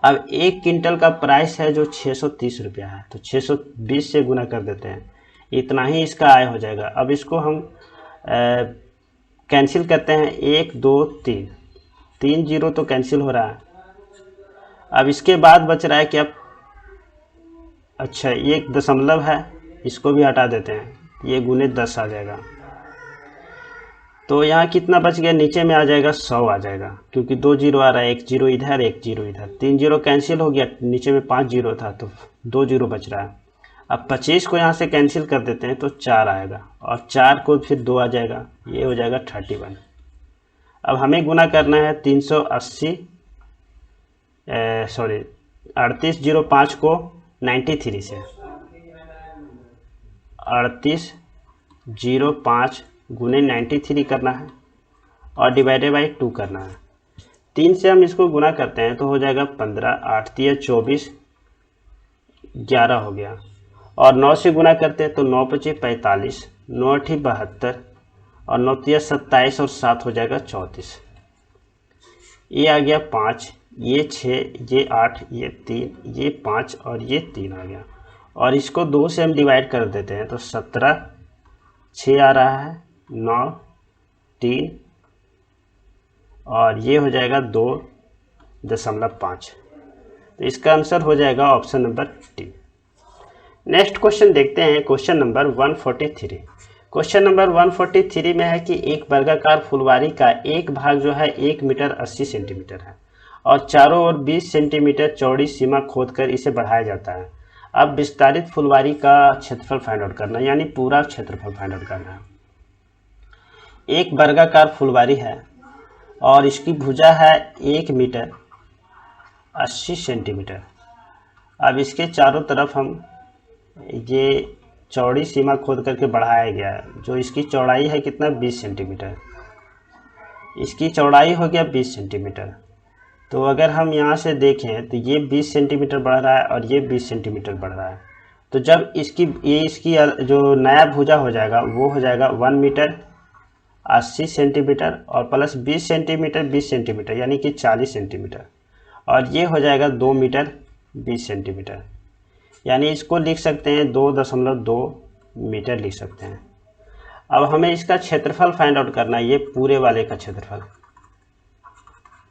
अब 1 क्विंटल का प्राइस है जो 630 रुपया है, तो 620 से गुना कर देते हैं, इतना ही इसका आय हो जाएगा। अब इसको हम कैंसिल करते हैं, 1 2 3, 3 जीरो तो कैंसिल हो रहा है। अब इसके बाद बच रहा है कि अब अच्छा 1 दशमलव है, इसको भी हटा देते हैं, ये गुने 10 आ जाएगा। तो यहाँ कितना बच गया, नीचे में आ जाएगा 100 आ जाएगा, क्योंकि 2 जीरो आ रहा है, 1 जीरो इधर 1 जीरो इधर, 3 जीरो कैंसिल हो गया, नीचे में 5 जीरो था तो 2 जीरो बच रहा है। अब 25 को यहाँ से कैंसिल कर देते हैं तो 4 आएगा और 4 को फिर 2 आ जाएगा, ये हो जाएगा 31। अब हमें गुना करना है 380 3805 को 93 से, 3805 गुने 93 करना है और डिवाइडेड बाई 2 करना है। 3 से हम इसको गुना करते हैं तो हो जाएगा 15, 8 तिया 24, 11 हो गया। और 9 से गुना करते हैं तो 9 पचे 45, 9 अठी 72 और 9 तिया 27 और 7 हो जाएगा 34। ये आ गया 5, ये 6, ये 8, ये 3, ये 5 और ये 3 आ गया। और इसको 2 से हम डिवाइड कर देते हैं तो 17, 6 आ रहा है, 9, 3 और ये हो जाएगा 2.5। तो इसका आंसर हो जाएगा option number D. Next question देखते हैं, क्वेश्चन नंबर 143। क्वेश्चन नंबर 143 में है कि एक वर्गाकार फुलवारी का एक भाग जो है 1 मीटर 80 सेंटीमीटर है और चारों ओर 20 सेंटीमीटर चौड़ी सीमा खोदकर इसे बढ़ाया जाता है। अब विस्तारित फुलवारी का क्षेत्रफल फाइंड आउट करना, यानी पूरा क्षेत्रफल फाइंड आउट करना है। एक वर्गाकार फुलवारी है और इसकी भुजा है 1 मीटर 80 सेंटीमीटर। अब इसके चारों तरफ हम ये चौड़ी सीमा खोद करके बढ़ाया गया है। जो इसकी चौड़ाई है कितना, 20 सेंटीमीटर। इसकी चौड़ाई हो गया 20 सेंटीमीटर। तो अगर हम यहाँ से देखें तो ये 20 सेंटीमीटर बढ़ रहा है और ये 20 सेंटीमीटर बढ़ रहा है। तो जब इसकी जो नया भुजा हो जाएगा वो हो जाएगा 1 मीटर 80 सेंटीमीटर और प्लस 20 सेंटीमीटर 20 सेंटीमीटर यानी कि 40 सेंटीमीटर और ये हो जाएगा 2 मीटर 20 सेंटीमीटर, यानी इसको लिख सकते हैं 2.2 मीटर लिख सकते हैं। अब हमें इसका क्षेत्रफल फाइंड आउट करना है, ये पूरे वाले का क्षेत्रफल,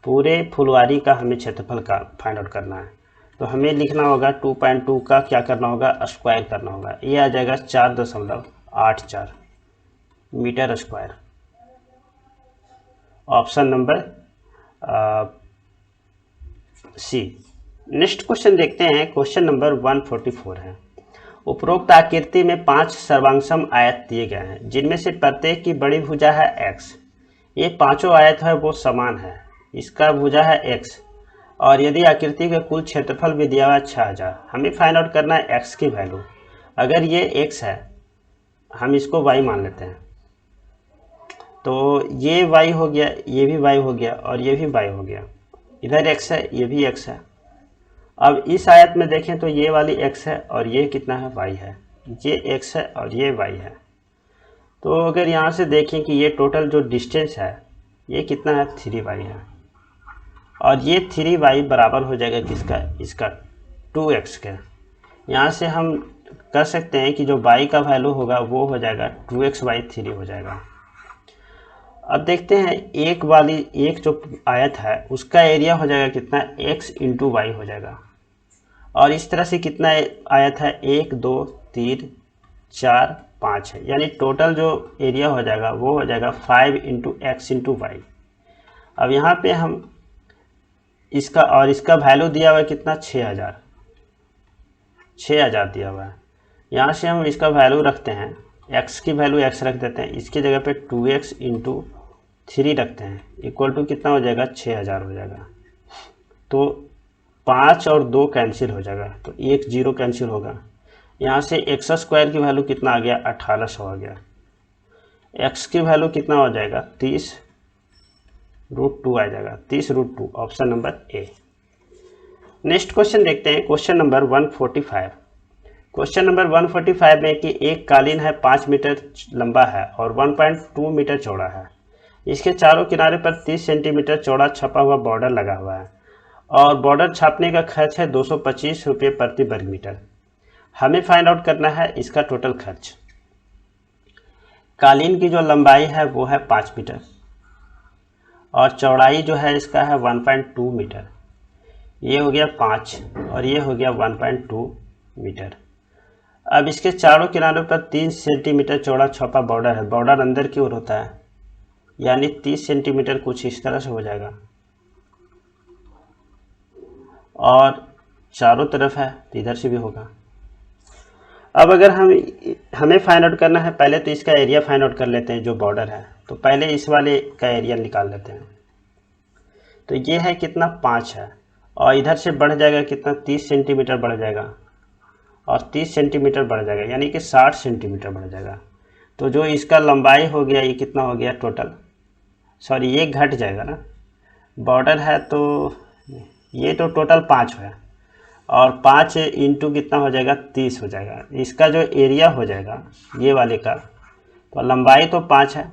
पूरे फुलवारी का हमें क्षेत्रफल का फाइंड आउट करना है। तो हमें लिखना होगा 2.2 का क्या करना होगा, स्क्वायर करना होगा। ये आ जाएगा 4.84 metre square. Option number C. Next question देखते हैं, क्वेश्चन नंबर 144 है। उपरोक्त आकृति में 5 सर्वांगसम आयत दिए गए हैं जिनमें से प्रत्येक की बड़ी भुजा है x। ये पांचों आयत है वो समान है, इसका भुजा है x और यदि आकृति का कुल क्षेत्रफल भी दिया हुआ है 6000। हमें फाइंड आउट करना है x की वैल्यू। अगर ये x है, हम इसको y मान लेते हैं, तो ये y हो गया, ये भी y हो गया और ये भी y हो गया। इधर x है, ये भी x है। अब इस आयत में देखें तो ये वाली x है और ये कितना है, y है। ये x है और ये y है। तो अगर यहाँ से देखें कि ये टोटल जो डिस्टेंस है ये कितना है, 3y है और ये 3y बराबर हो जाएगा किसका, इसका 2x का। यहाँ से हम कर सकते हैं कि जो y का वैल्यू होगा वो हो जाएगा 2x/3 हो जाएगा। अब देखते हैं एक जो आयत है उसका एरिया हो जाएगा कितना, x इंटू वाई हो जाएगा। और इस तरह से कितना आयत है, 1 2 3 4 5 है, यानी टोटल जो एरिया हो जाएगा वो हो जाएगा 5 इंटू एक्स इंटू वाई। अब यहाँ पे हम इसका वैल्यू दिया हुआ है कितना, 6000 दिया हुआ है। यहाँ से हम इसका वैल्यू रखते हैं, x की वैल्यू x रख देते हैं, इसकी जगह पे 2x इंटू 3 रखते हैं, इक्वल टू कितना हो जाएगा, 6000 हो जाएगा। तो 5 और 2 कैंसिल हो जाएगा, तो 1 0 कैंसिल होगा। यहाँ से x स्क्वायर की वैल्यू कितना आ गया, 1800 आ गया। x की वैल्यू कितना हो जाएगा, 30√2 आ जाएगा, 30√2। Option number A. Next question देखते हैं, क्वेश्चन नंबर 145। क्वेश्चन नंबर 145 में कि एक कालीन है 5 मीटर लंबा है और 1.2 मीटर चौड़ा है। इसके चारों किनारे पर 30 सेंटीमीटर चौड़ा छपा हुआ बॉर्डर लगा हुआ है और बॉर्डर छापने का खर्च है 225 रुपये प्रति वर्ग मीटर। हमें फाइंड आउट करना है इसका टोटल खर्च। कालीन की जो लंबाई है वो है 5 मीटर और चौड़ाई जो है इसका है 1.2 मीटर। ये हो गया 5 और ये हो गया 1.2 मीटर। अब इसके चारों किनारों पर 3 सेंटीमीटर चौड़ा छपा बॉर्डर है, बॉर्डर अंदर की ओर होता है, यानी 30 सेंटीमीटर कुछ इस तरह से हो जाएगा और चारों तरफ है तो इधर से भी होगा। अब अगर हमें फाइंड आउट करना है, पहले तो इसका एरिया फाइंड आउट कर लेते हैं जो बॉर्डर है, तो पहले इस वाले का एरिया निकाल लेते हैं। तो ये है कितना, 5 है और इधर से बढ़ जाएगा कितना, 30 सेंटीमीटर बढ़ जाएगा और 30 सेंटीमीटर बढ़ जाएगा, यानी कि 60 सेंटीमीटर बढ़ जाएगा। तो जो इसका लंबाई हो गया ये कितना हो गया टोटल, सॉरी ये घट जाएगा ना, बॉर्डर है तो ये तो टोटल 5 है और 5 इंटू कितना हो जाएगा, 30 हो जाएगा। इसका जो एरिया हो जाएगा ये वाले का, तो लंबाई तो 5 है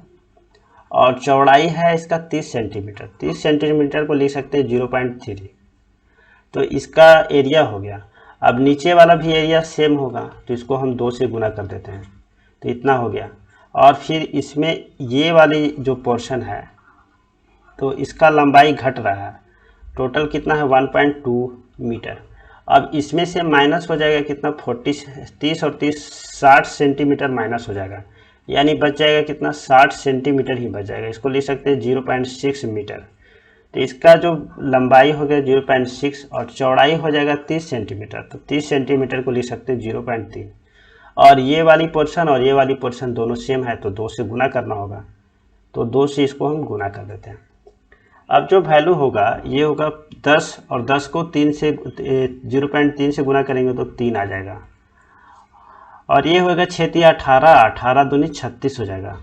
और चौड़ाई है इसका 30 सेंटीमीटर। 30 सेंटीमीटर को लिख सकते हैं 0.3, तो इसका एरिया हो गया। अब नीचे वाला भी एरिया सेम होगा, तो इसको हम 2 से गुना कर देते हैं, तो इतना हो गया। और फिर इसमें ये वाली जो पोर्शन है तो इसका लंबाई घट रहा है, टोटल कितना है 1.2 मीटर। अब इसमें से माइनस हो जाएगा कितना, 30 और 30 60 सेंटीमीटर माइनस हो जाएगा, यानी बच जाएगा कितना, 60 सेंटीमीटर ही बच जाएगा। इसको लिख सकते हैं 0.6 मीटर। तो इसका जो लंबाई हो गया 0.6 और चौड़ाई हो जाएगा 30 सेंटीमीटर, तो 30 सेंटीमीटर को लिख सकते हैं 0.3। और ये वाली पोर्शन और ये वाली पोर्शन दोनों सेम है, तो 2 से गुना करना होगा, तो 2 से इसको हम गुना कर देते हैं। अब जो वैल्यू होगा ये होगा 10 और 10 को 3 से 0.3 से गुना करेंगे तो 3 आ जाएगा। और ये होगा 6 18, 18 दूनी 36 हो जाएगा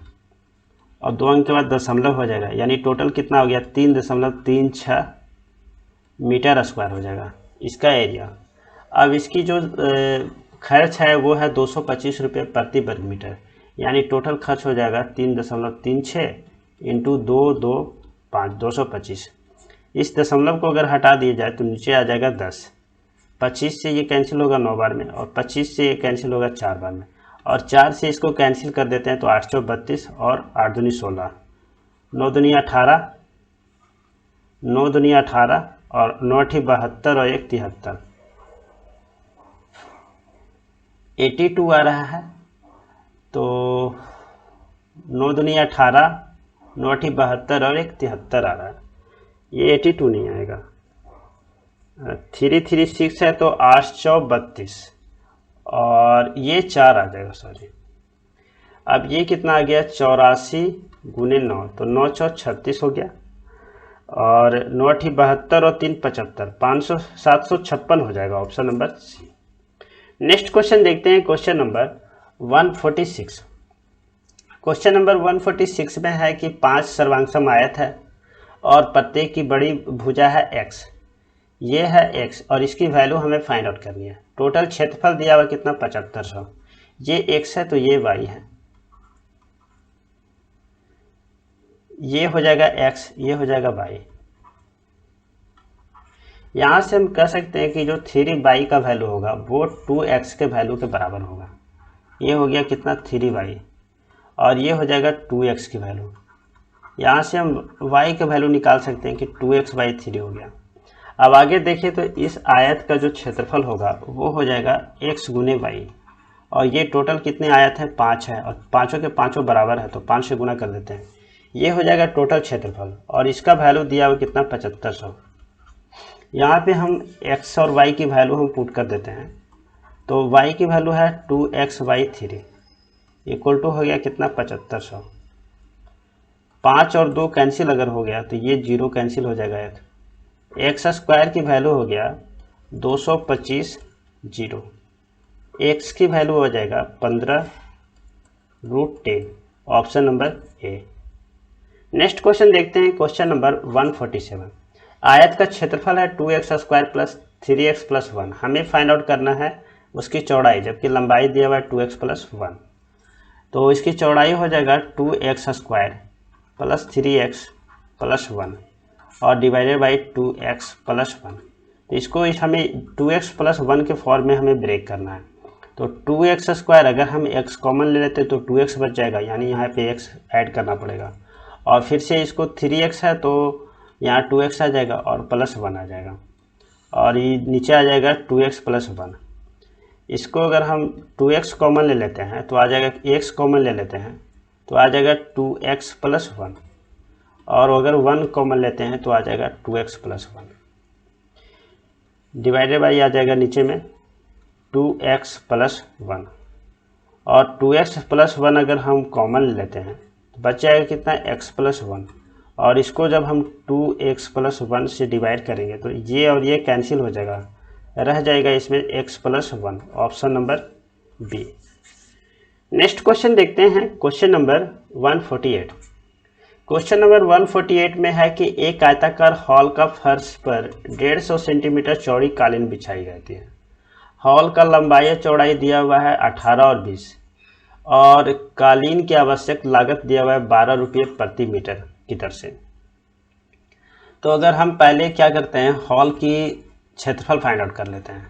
और 2 अंक के बाद दशमलव हो जाएगा, यानी टोटल कितना हो गया 3.36 मीटर स्क्वायर हो जाएगा इसका एरिया। अब इसकी जो खर्च है वो है 225 रुपये प्रति वर्ग मीटर, यानी टोटल खर्च हो जाएगा 3.36 इंटू 225 225। इस दशमलव को अगर हटा दिया जाए तो नीचे आ जाएगा 10। 25 से ये कैंसिल होगा 9 बार में और 25 से ये कैंसिल होगा 4 बार में, और 4 से इसको कैंसिल कर देते हैं तो 832 और 8 दूनी 16, 9 दूनी 18, 9 दूनी 18 और 9 अठी 72 और 1 73, 82 आ रहा है। तो 9 दूनी 18, 9 अठी 72 और 1 73 आ रहा है, ये 82 नहीं आएगा। 336 है तो 832 और ये 4 आ जाएगा, सॉरी। अब ये कितना आ गया 84 गुने 9, तो 9 4 36 हो गया और 9 अठी 72 और 3 75, 500 756 हो जाएगा, option number C. Next question देखते हैं, क्वेश्चन नंबर 146। क्वेश्चन नंबर 146 में है कि 5 सर्वांगसम आयत है और प्रत्येक की बड़ी भुजा है x, ये है x और इसकी वैल्यू हमें फाइंड आउट करनी है। टोटल क्षेत्रफल दिया हुआ कितना 7500, ये x है तो ये y है, ये हो जाएगा x, ये हो जाएगा y। यहाँ से हम कह सकते हैं कि जो 3y का वैल्यू होगा वो 2x के वैल्यू के बराबर होगा। ये हो गया कितना 3y और ये हो जाएगा 2x की वैल्यू। यहाँ से हम y का वैल्यू निकाल सकते हैं कि 2x/3 हो गया। अब आगे देखिए तो इस आयत का जो क्षेत्रफल होगा वो हो जाएगा x गुने y, और ये टोटल कितने आयत है 5 है और पाँचों के पाँचों बराबर है तो 5 से गुना कर देते हैं, ये हो जाएगा टोटल क्षेत्रफल और इसका वैल्यू दिया हुआ कितना 7500। यहाँ पे हम x और y की वैल्यू हम पुट कर देते हैं, तो y की वैल्यू है 2x/3 इक्वल टू हो गया कितना 7500। 5 और 2 कैंसिल अगर हो गया तो ये 0 कैंसिल हो जाएगा। एक्स स्क्वायर की वैल्यू हो गया 225 0, एक्स की वैल्यू हो जाएगा 15√10, option number A. Next question देखते हैं, क्वेश्चन नंबर 147। आयत का क्षेत्रफल है 2x² प्लस 3x प्लस 1, हमें फाइंड आउट करना है उसकी चौड़ाई, जबकि लंबाई दिया हुआ है 2x प्लस 1, तो इसकी चौड़ाई हो जाएगा 2x² प्लस 3x प्लस 1 और डिवाइडेड बाई 2x प्लस 1। तो इसको हमें 2x प्लस 1 के फॉर्म में हमें ब्रेक करना है। तो 2x² अगर हम x कॉमन ले लेते तो 2x बच जाएगा, यानी यहाँ पे x ऐड करना पड़ेगा, और फिर से इसको 3x है तो यहाँ 2x आ जाएगा और प्लस 1 आ जाएगा, और ये नीचे आ जाएगा 2x प्लस 1। इसको अगर हम 2x कॉमन ले लेते हैं तो आ जाएगा, x कॉमन ले लेते हैं तो आ जाएगा 2x प्लस 1, और अगर 1 कॉमन लेते हैं तो आ जाएगा 2x प्लस 1, डिवाइडेड बाई आ जाएगा नीचे में 2x प्लस 1, और 2x प्लस 1 अगर हम कॉमन ले लेते हैं तो बच जाएगा कितना x प्लस 1, और इसको जब हम 2x+1 से डिवाइड करेंगे तो ये और ये कैंसिल हो जाएगा, रह जाएगा इसमें x+1, option number B. Next question देखते हैं, क्वेश्चन नंबर 148। क्वेश्चन नंबर 148 में है कि एक आयताकार हॉल का फर्श पर 150 सेंटीमीटर चौड़ी कालीन बिछाई जाती है। हॉल का लंबाई चौड़ाई दिया हुआ है 18 और 20 और कालीन की आवश्यक लागत दिया हुआ है 12 रुपये प्रति मीटर की दर से। तो अगर हम पहले क्या करते हैं, हॉल की क्षेत्रफल फाइंड आउट कर लेते हैं।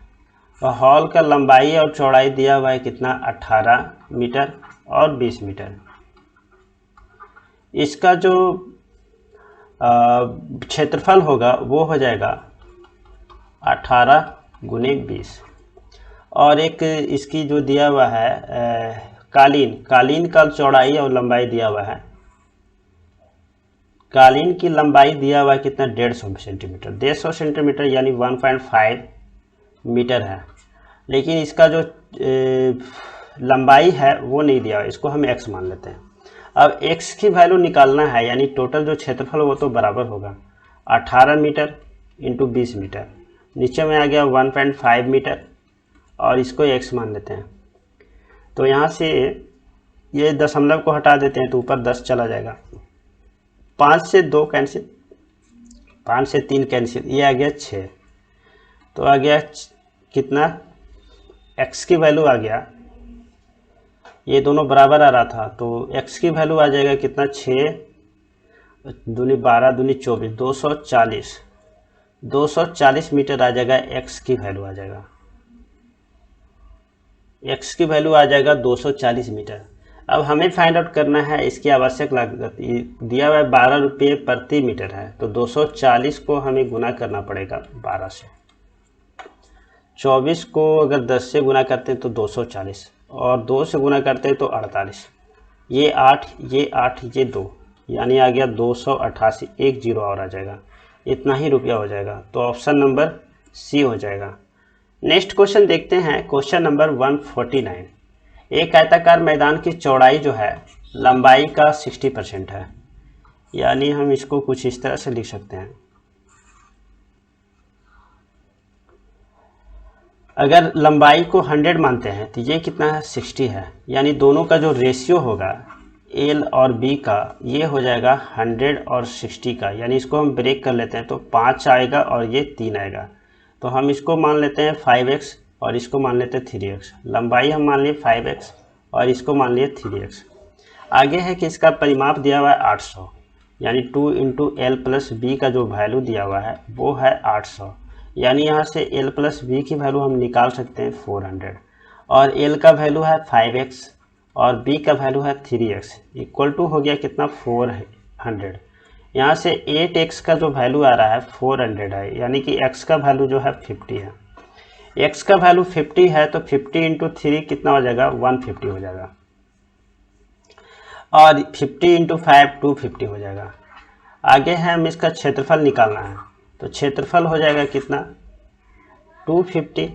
तो हॉल का लंबाई और चौड़ाई दिया हुआ है कितना, 18 मीटर और 20 मीटर। इसका जो क्षेत्रफल होगा वो हो जाएगा 18 गुने 20। और एक इसकी जो दिया हुआ है कालीन का चौड़ाई और लंबाई दिया हुआ है। कालीन की लंबाई दिया हुआ है कितना, 150 सेंटीमीटर। 150 सेंटीमीटर यानी 1.5 मीटर है, लेकिन इसका जो लंबाई है वो नहीं दिया हुआ, इसको हम x मान लेते हैं। अब x की वैल्यू निकालना है, यानी टोटल जो क्षेत्रफल वो तो बराबर होगा 18 मीटर इंटू 20 मीटर, नीचे में आ गया 1.5 मीटर और इसको x मान लेते हैं। तो यहाँ से ये दशमलव को हटा देते हैं तो ऊपर 10 चला जाएगा, 5 से 2 कैंसिल, 5 से 3 कैंसिल, ये आ गया 6। तो आ गया कितना, x की वैल्यू आ गया, ये दोनों बराबर आ रहा था तो x की वैल्यू आ जाएगा कितना, 6 दूनी 12 दूनी 24, 240 मीटर आ जाएगा। x की वैल्यू आ जाएगा, x की वैल्यू आ जाएगा 240 मीटर। अब हमें फाइंड आउट करना है इसकी आवश्यक लागत, दिया हुआ है 12 रुपये प्रति मीटर है, तो 240 को हमें गुना करना पड़ेगा 12 से। 24 को अगर 10 से गुना करते हैं तो 240 और 2 से गुना करते हैं तो 48, ये 8 ये 8 ये 2, यानी आ गया 288, एक जीरो और आ जाएगा, इतना ही रुपया हो जाएगा। तो ऑप्शन नंबर सी हो जाएगा। नेक्स्ट क्वेश्चन देखते हैं, क्वेश्चन नंबर 149। एक आयताकार मैदान की चौड़ाई जो है लंबाई का 60% है, यानी हम इसको कुछ इस तरह से लिख सकते हैं। अगर लंबाई को 100 मानते हैं तो ये कितना है, 60 है, यानी दोनों का जो रेशियो होगा एल और बी का, ये हो जाएगा 100 और 60 का, यानी इसको हम ब्रेक कर लेते हैं तो 5 आएगा और ये 3 आएगा। तो हम इसको मान लेते हैं 5x और इसको मान लेते हैं 3x। लंबाई हम मान लिए 5x और इसको मान लिए 3x। आगे है कि इसका परिमाप दिया हुआ है 800, यानी 2 इंटू एल प्लस बी का जो वैल्यू दिया हुआ है वो है 800, यानी यहाँ से एल प्लस बी की वैल्यू हम निकाल सकते हैं 400 और एल का वैल्यू है 5x और बी का वैल्यू है 3x, इक्वल टू हो गया कितना, 400। यहाँ से 8x का जो वैल्यू आ रहा है 400 है, यानी कि x का वैल्यू जो है 50 है। x का वैल्यू 50 है तो 50 इंटू 3 कितना हो जाएगा, 150 हो जाएगा, और 50 इंटू 5 250 हो जाएगा। आगे है हम इसका क्षेत्रफल निकालना है, तो क्षेत्रफल हो जाएगा कितना, 250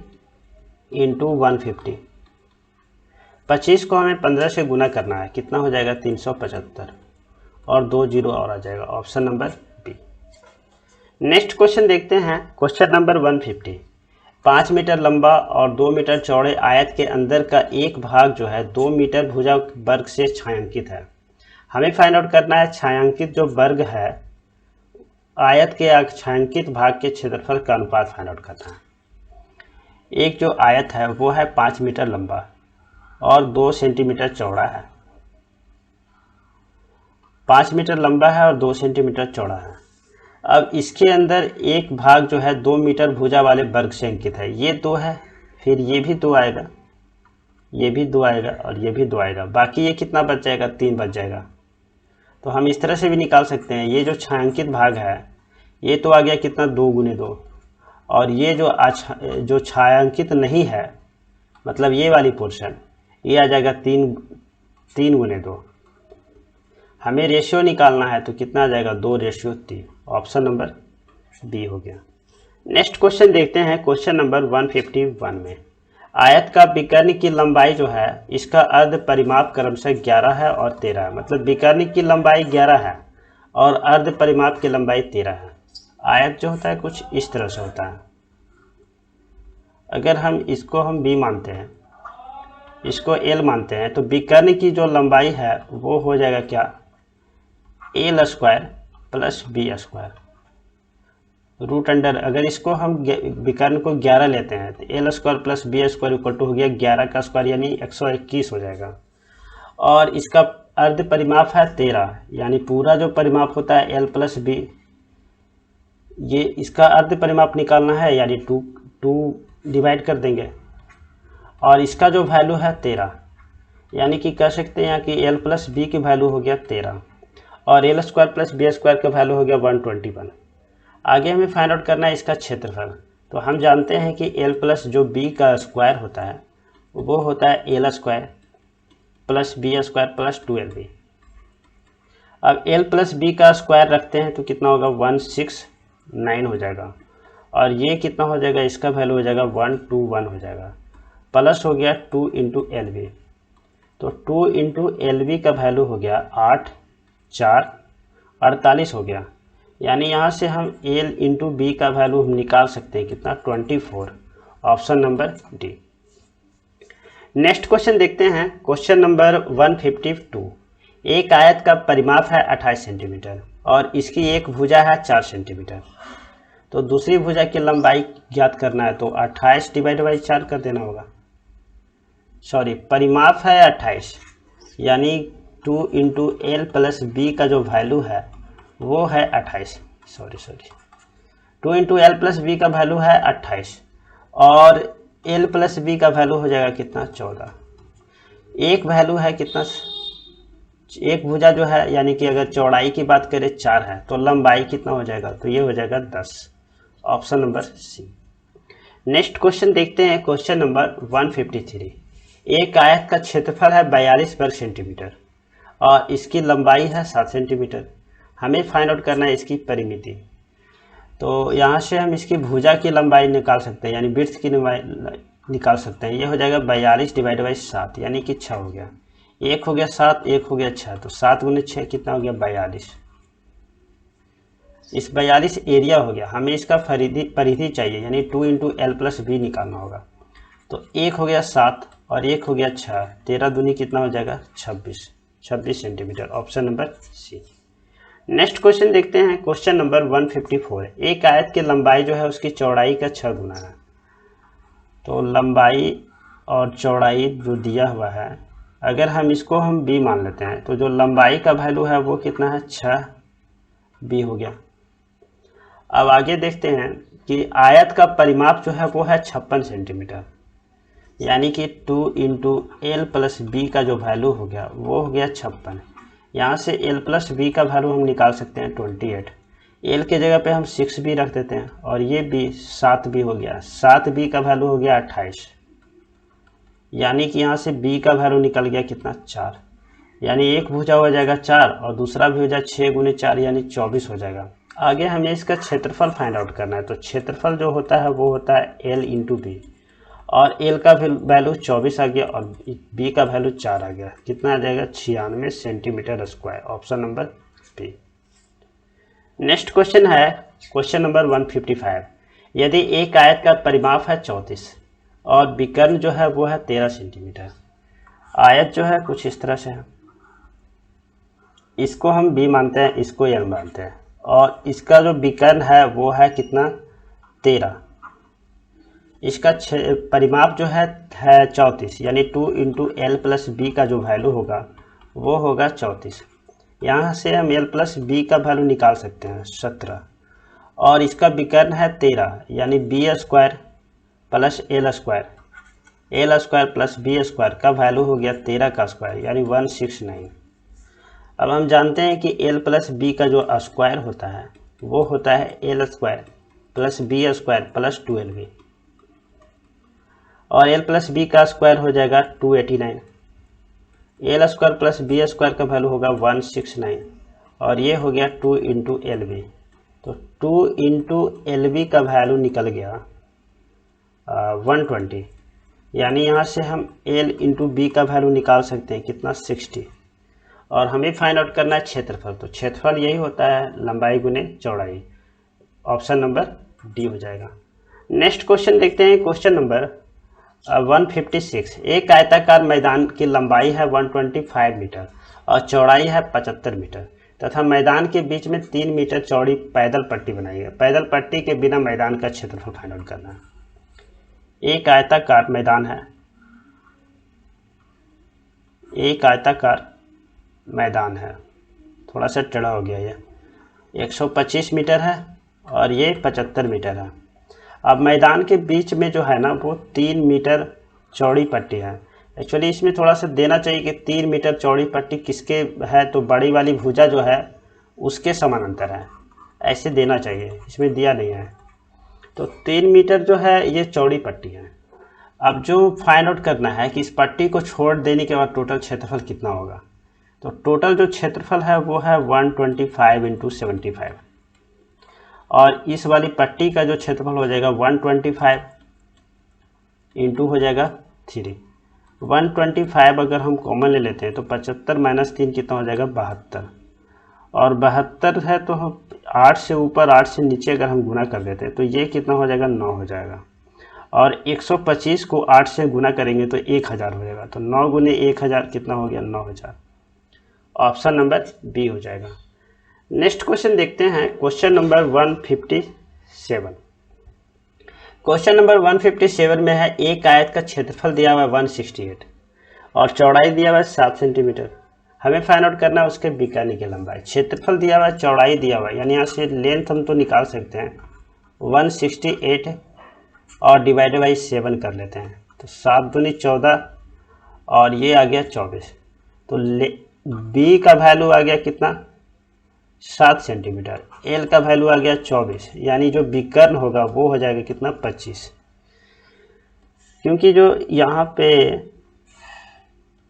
इंटू 150। 25 को हमें 15 से गुना करना है, कितना हो जाएगा, 375 और 2 जीरो और आ जाएगा, option number B. Next question देखते हैं, क्वेश्चन नंबर 150। 5 मीटर लंबा और 2 मीटर चौड़े आयत के अंदर का एक भाग जो है 2 मीटर भुजा वर्ग से छायांकित है। हमें फाइंड आउट करना है छायांकित जो वर्ग है आयत के छायांकित भाग के क्षेत्रफल का अनुपात फाइंड आउट करना है। एक जो आयत है वो है 5 मीटर लंबा और 2 सेंटीमीटर चौड़ा है, 5 मीटर लंबा है और 2 सेंटीमीटर चौड़ा है। अब इसके अंदर एक भाग जो है 2 मीटर भुजा वाले वर्ग से अंकित है, ये 2 है, फिर ये भी 2 आएगा, ये भी 2 आएगा और ये भी 2 आएगा, बाकी ये कितना बच जाएगा, 3 बच जाएगा। तो हम इस तरह से भी निकाल सकते हैं, ये जो छायांकित भाग है ये तो आ गया कितना, 2 गुने 2, और ये जो छायांकित नहीं है मतलब ये वाली पोर्शन, ये आ जाएगा 3 गुने 2। हमें रेशियो निकालना है तो कितना आ जाएगा, 2:3, ऑप्शन नंबर बी हो गया। नेक्स्ट क्वेश्चन देखते हैं, क्वेश्चन नंबर 151 में आयत का विकर्ण की लंबाई जो है इसका अर्ध परिमाप क्रमशः 11 है और 13 है, मतलब विकर्ण की लंबाई 11 है और अर्ध परिमाप की लंबाई 13 है। आयत जो होता है कुछ इस तरह से होता है। अगर हम इसको बी मानते हैं, इसको एल मानते हैं, तो विकर्ण की जो लंबाई है वो हो जाएगा क्या, L square plus B square root under, अगर इसको हम विकर्ण को 11 लेते हैं तो L square plus B square equal to हो गया 11 का स्क्वायर यानी 121 हो जाएगा। और इसका अर्ध परिमाप है 13, यानी पूरा जो परिमाप होता है एल प्लस बी, ये इसका अर्ध परिमाप निकालना है, यानी 2 डिवाइड कर देंगे। और इसका जो वैल्यू है 13, यानी कि कह सकते हैं कि एल प्लस बी की वैल्यू हो गया 13 और L square plus B square का वैल्यू हो गया 121। आगे हमें फाइंड आउट करना है इसका क्षेत्रफल। तो हम जानते हैं कि एल प्लस जो बी का स्क्वायर होता है वो होता है L square plus B square plus 2lb। अब एल प्लस बी का स्क्वायर रखते हैं तो कितना होगा, 169 हो जाएगा। और ये कितना हो जाएगा, इसका वैल्यू हो जाएगा 121 हो जाएगा। प्लस हो गया 2 इंटू एल बी, तो 2 इंटू एल बी का वैल्यू हो गया 8 4 48 हो गया। यानी यहाँ से हम एल इंटू बी का वैल्यू हम निकाल सकते हैं कितना, 24। Option number D. Next question देखते हैं, क्वेश्चन नंबर 152। एक आयत का परिमाप है 28 सेंटीमीटर और इसकी एक भुजा है 4 सेंटीमीटर। तो दूसरी भुजा की लंबाई ज्ञात करना है, तो 28 डिवाइड बाई 4 कर देना होगा। सॉरी, परिमाप है 28, यानी 2 इंटू एल प्लस बी का जो वैल्यू है वो है 28। Sorry 2 into L plus B का वैल्यू है 28 और एल प्लस बी का वैल्यू हो जाएगा कितना, 14। एक वैल्यू है कितना, एक भुजा जो है, यानी कि अगर चौड़ाई की बात करें 4 है तो लंबाई कितना हो जाएगा, तो ये हो जाएगा 10। Option number C. Next question देखते हैं, क्वेश्चन नंबर 153। एक आयत का क्षेत्रफल है 42 वर्ग सेंटीमीटर और इसकी लंबाई है 7 सेंटीमीटर। हमें फाइंड आउट करना है इसकी परिमिति। तो यहाँ से हम इसकी भुजा की लंबाई निकाल सकते हैं, यानी वृत्त की लंबाई निकाल सकते हैं। ये हो जाएगा 42 डिवाइड बाई 7, यानी कि 6 हो गया। एक हो गया 7, एक हो गया 6, तो 7 गुने 6 कितना हो गया, 42। इस 42 एरिया हो गया। हमें इसका परिधि चाहिए, यानी 2 इंटू एल प्लस बी निकालना होगा। तो एक हो गया 7 और एक हो गया 6, 13 दूनी कितना हो जाएगा, 26 centimetre. Option number C. Next question देखते हैं, क्वेश्चन नंबर 154। एक आयत की लंबाई जो है उसकी चौड़ाई का 6 गुना है। तो लंबाई और चौड़ाई जो दिया हुआ है, अगर हम इसको बी मान लेते हैं तो जो लंबाई का वैल्यू है वो कितना है, 6b हो गया। अब आगे देखते हैं कि आयत का परिमाप जो है वो है 56 सेंटीमीटर, यानी कि 2 इंटू एल प्लस बी का जो वैल्यू हो गया वो हो गया 56। यहाँ से एल प्लस बी का वैल्यू हम निकाल सकते हैं 28। एल के जगह पे हम 6b रख देते हैं और ये b 7b हो गया। 7b का वैल्यू हो गया 28, यानी कि यहाँ से b का वैल्यू निकल गया कितना, 4। यानी एक भुजा हो जाएगा 4 और दूसरा भुजा 6 गुने 4 यानी 24 हो जाएगा। आगे हमें इसका क्षेत्रफल फाइंड आउट करना है। तो क्षेत्रफल जो होता है वो होता है एल इंटू बी, और एल का वैल्यू 24 आ गया और बी का वैल्यू 4 आ गया। कितना आ जाएगा, 96 centimetre square. Option number B. Next question है क्वेश्चन नंबर 155। यदि एक आयत का परिमाप है 34 और विकर्ण जो है वो है 13 सेंटीमीटर। आयत जो है कुछ इस तरह से है, इसको हम बी मानते हैं, इसको एल मानते हैं, और इसका जो विकर्ण है वो है कितना, 13। इसका परिमाप जो है 34, यानी 2 इंटू एल प्लस बी का जो वैल्यू होगा वो होगा 34। यहाँ से हम एल प्लस बी का वैल्यू निकाल सकते हैं 17, और इसका विकर्ण है 13, यानी B square plus L square plus B square का वैल्यू हो गया 13 का स्क्वायर, यानी 169। अब हम जानते हैं कि एल प्लस बी का जो स्क्वायर होता है वो होता है L square plus B square plus 2lb, और एल प्लस बी का स्क्वायर हो जाएगा 289। L square plus B square का वैल्यू होगा 169, और ये हो गया 2 इंटू एल बी। तो 2 इंटू एल बी का वैल्यू निकल गया 120, यानी यहाँ से हम एल इंटू बी का वैल्यू निकाल सकते हैं कितना, 60। और हमें फाइंड आउट करना है क्षेत्रफल। तो क्षेत्रफल यही होता है लंबाई गुने चौड़ाई। ऑप्शन नंबर डी हो जाएगा। नेक्स्ट क्वेश्चन देखते हैं, क्वेश्चन नंबर 156। एक आयताकार मैदान की लंबाई है 125 मीटर और चौड़ाई है 75 मीटर तथा मैदान के बीच में 3 मीटर चौड़ी पैदल पट्टी बनाई है। पैदल पट्टी के बिना मैदान का क्षेत्रफल फाइंड आउट करना है। एक आयताकार मैदान है, एक आयताकार मैदान है, थोड़ा सा टेढ़ा हो गया ये, 125 मीटर है और ये 75 मीटर है। अब मैदान के बीच में जो है ना वो 3 मीटर चौड़ी पट्टी है। एक्चुअली इसमें थोड़ा सा देना चाहिए कि 3 मीटर चौड़ी पट्टी किसके है, तो बड़ी वाली भुजा जो है उसके समानांतर है, ऐसे देना चाहिए, इसमें दिया नहीं है। तो 3 मीटर जो है ये चौड़ी पट्टी है। अब जो फाइंड आउट करना है कि इस पट्टी को छोड़ देने के बाद टोटल क्षेत्रफल कितना होगा। तो टोटल जो क्षेत्रफल है वो है 125 इंटू 75 और इस वाली पट्टी का जो क्षेत्रफल हो जाएगा 125 इंटू हो जाएगा 3। 125 अगर हम कॉमन ले लेते हैं तो 75 माइनस 3 कितना हो जाएगा 72 और 72 है तो हम 8 से ऊपर 8 से नीचे अगर हम गुना कर देते हैं तो ये कितना हो जाएगा 9 हो जाएगा और 125 को 8 से गुना करेंगे तो 1000 हो जाएगा। तो 9 गुने 1000 कितना हो गया 9000। ऑप्शन नंबर बी हो जाएगा। नेक्स्ट क्वेश्चन देखते हैं, क्वेश्चन नंबर 157। क्वेश्चन नंबर 157 में है एक आयत का क्षेत्रफल दिया हुआ है 168 और चौड़ाई दिया हुआ है 7 सेंटीमीटर। हमें फाइंड आउट करना है उसके बिकाने की लंबाई। क्षेत्रफल दिया हुआ है, चौड़ाई दिया हुआ है, यानी यहाँ से लेंथ हम तो निकाल सकते हैं 168 और डिवाइडेड बाई 7 कर लेते हैं तो 7 दूनी 14 और ये आ गया 24। तो बी का वैल्यू आ गया कितना 7 सेंटीमीटर, एल का वैल्यू आ गया 24, यानी जो विकर्ण होगा वो हो जाएगा कितना 25। क्योंकि जो यहाँ पे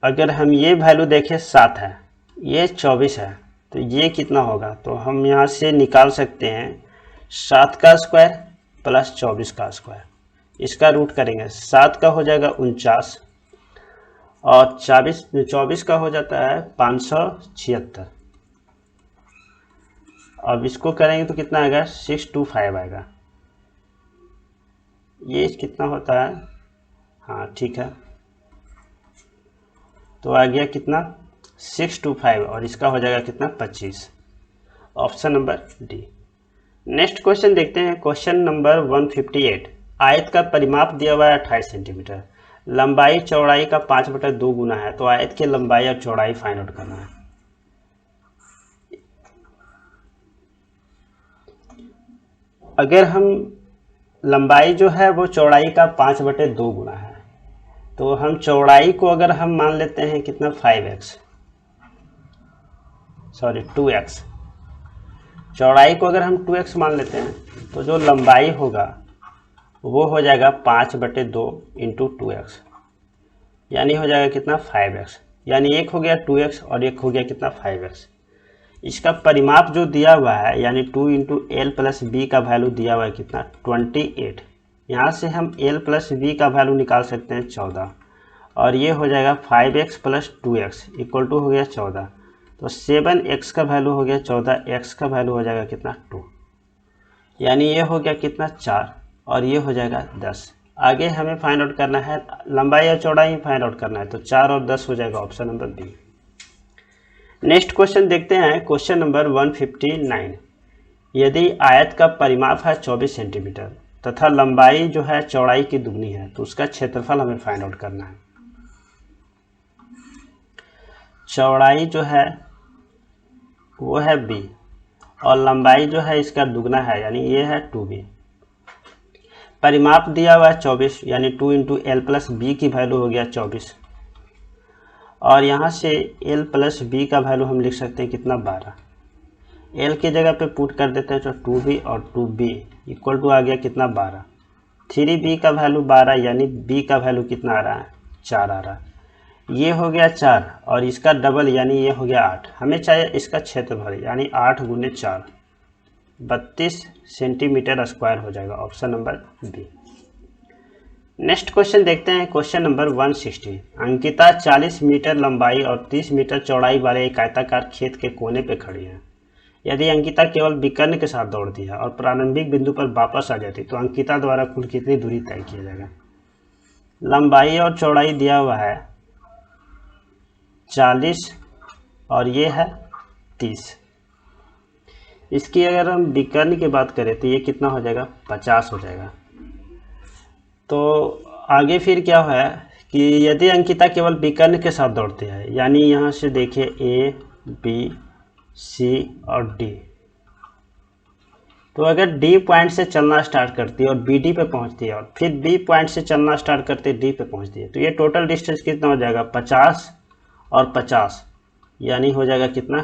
अगर हम ये वैल्यू देखें 7 है, ये 24 है, तो ये कितना होगा, तो हम यहाँ से निकाल सकते हैं 7 का स्क्वायर प्लस 24 का स्क्वायर। इसका रूट करेंगे, 7 का हो जाएगा 49 और 24 का हो जाता है 576। अब इसको करेंगे तो कितना आएगा 625 आएगा। ये कितना होता है, हाँ ठीक है, तो आ गया कितना 625 और इसका हो जाएगा कितना 25। Option number D. Next question देखते हैं, क्वेश्चन नंबर 158। आयत का परिमाप दिया हुआ है 28 सेंटीमीटर, लंबाई चौड़ाई का 5/2 गुना है, तो आयत की लंबाई और चौड़ाई फाइंड आउट करना है। अगर हम लंबाई जो है वो चौड़ाई का 5/2 गुना है, तो हम चौड़ाई को अगर हम मान लेते हैं कितना 2x, चौड़ाई को अगर हम 2x मान लेते हैं तो जो लंबाई होगा वो हो जाएगा 5/2 इंटू 2x, यानी हो जाएगा कितना 5x, यानी एक हो गया 2x और एक हो गया कितना 5x। इसका परिमाप जो दिया हुआ है यानी 2 इंटू एल प्लस बी का वैल्यू दिया हुआ है कितना 28। यहाँ से हम एल प्लस बी का वैल्यू निकाल सकते हैं 14 और ये हो जाएगा 5x plus 2x equal to हो गया 14। तो 7x का वैल्यू हो गया 14, x का वैल्यू हो जाएगा कितना 2, यानी ये हो गया कितना 4 और ये हो जाएगा 10। आगे हमें फाइंड आउट करना है लंबाई और चौड़ाई फाइंड आउट करना है, तो 4 और 10 हो जाएगा option number B. Next question देखते हैं, क्वेश्चन नंबर 159। यदि आयत का परिमाप है 24 सेंटीमीटर तथा लंबाई जो है चौड़ाई की दुगनी है, तो उसका क्षेत्रफल हमें फाइंड आउट करना है। चौड़ाई जो है वो है b और लंबाई जो है इसका दुगना है, यानी ये है 2b। परिमाप दिया हुआ है 24, यानी 2 इंटू एल प्लस बी की वैल्यू हो गया 24 और यहाँ से एल प्लस बी का वैल्यू हम लिख सकते हैं कितना 12। एल की जगह पे पुट कर देते हैं तो 2b और 2b इक्वल टू आ गया कितना 12। 3b का वैल्यू 12, यानी b का वैल्यू कितना आ रहा है 4 आ रहा है। ये हो गया 4 और इसका डबल यानी ये हो गया 8। हमें चाहिए इसका क्षेत्रफल, यानी 8 गुने 4 32 सेंटीमीटर स्क्वायर हो जाएगा। Option number B. Next question देखते हैं, क्वेश्चन नंबर 160। अंकिता 40 मीटर लंबाई और 30 मीटर चौड़ाई वाले एक आयताकार खेत के कोने पे खड़ी है। यदि अंकिता केवल विकर्ण के साथ दौड़ती है और प्रारंभिक बिंदु पर वापस आ जाती तो अंकिता द्वारा कुल कितनी दूरी तय किया जाएगा। लंबाई और चौड़ाई दिया हुआ है 40 और ये है 30। इसकी अगर हम विकर्ण की बात करें तो ये कितना हो जाएगा, 50 हो जाएगा। तो आगे फिर क्या है कि यदि अंकिता केवल विकर्ण के साथ दौड़ती है, यानी यहाँ से देखिए ए बी सी और डी, तो अगर डी पॉइंट से चलना स्टार्ट करती है और बी डी पे पहुँचती है और फिर बी पॉइंट से चलना स्टार्ट करती है डी पे पहुँचती है, तो ये टोटल डिस्टेंस कितना हो जाएगा, 50 और 50, यानी हो जाएगा कितना,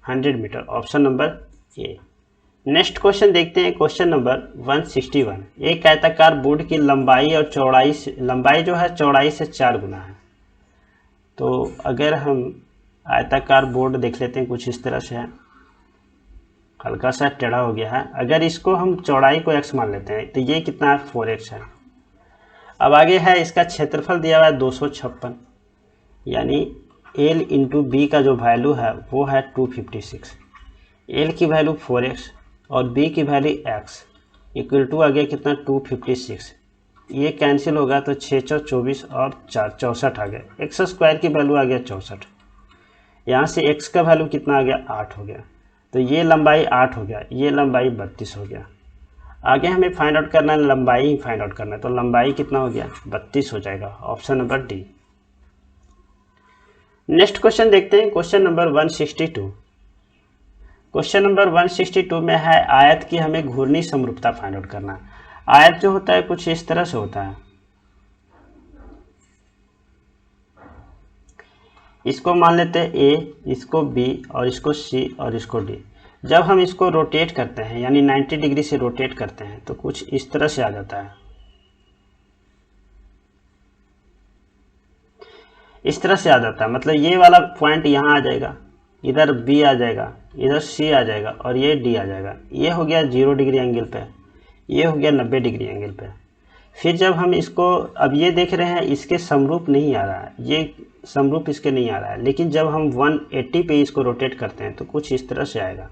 100 metre. Option number A. Next question देखते हैं, क्वेश्चन नंबर 161। एक आयताकार बोर्ड की लंबाई और चौड़ाई से, लंबाई जो है चौड़ाई से 4 गुना है। तो अगर हम आयताकार बोर्ड देख लेते हैं, कुछ इस तरह से है, हल्का सा टेढ़ा हो गया है। अगर इसको हम चौड़ाई को x मान लेते हैं तो ये कितना है, 4x है। अब आगे है इसका क्षेत्रफल दिया हुआ है 256, यानी L इंटू बी का जो वैल्यू है वो है 256। L की वैल्यू 4x और b की वैल्यू x इक्वल टू आ गया कितना, 256। ये कैंसिल होगा तो 6 × 24 और 4 64 आ गया। x स्क्वायर की वैल्यू आ गया 64। यहाँ से x का वैल्यू कितना आ गया, 8 हो गया। तो ये लंबाई 8 हो गया, ये लंबाई 32 हो गया। आगे हमें फाइंड आउट करना है, लंबाई ही फाइंड आउट करना है, तो लंबाई कितना हो गया, 32 हो जाएगा। Option number D. Next question देखते हैं, क्वेश्चन नंबर 162। क्वेश्चन नंबर 162 में है आयत की हमें घूर्णी समरूपता फाइंड आउट करना है। आयत जो होता है कुछ इस तरह से होता है, इसको मान लेते हैं ए, इसको बी और इसको सी और इसको डी। जब हम इसको रोटेट करते हैं, यानी 90 डिग्री से रोटेट करते हैं, तो कुछ इस तरह से आ जाता है, इस तरह से आ जाता है। मतलब ये वाला पॉइंट यहाँ आ जाएगा, इधर बी आ जाएगा, इधर सी आ जाएगा और ये डी आ जाएगा। ये हो गया 0 डिग्री एंगल पे, ये हो गया 90 डिग्री एंगल पे। फिर जब हम इसको, अब ये देख रहे हैं इसके समरूप नहीं आ रहा है, ये समरूप इसके नहीं आ रहा है, लेकिन जब हम 180 पे इसको रोटेट करते हैं तो कुछ इस तरह से आएगा।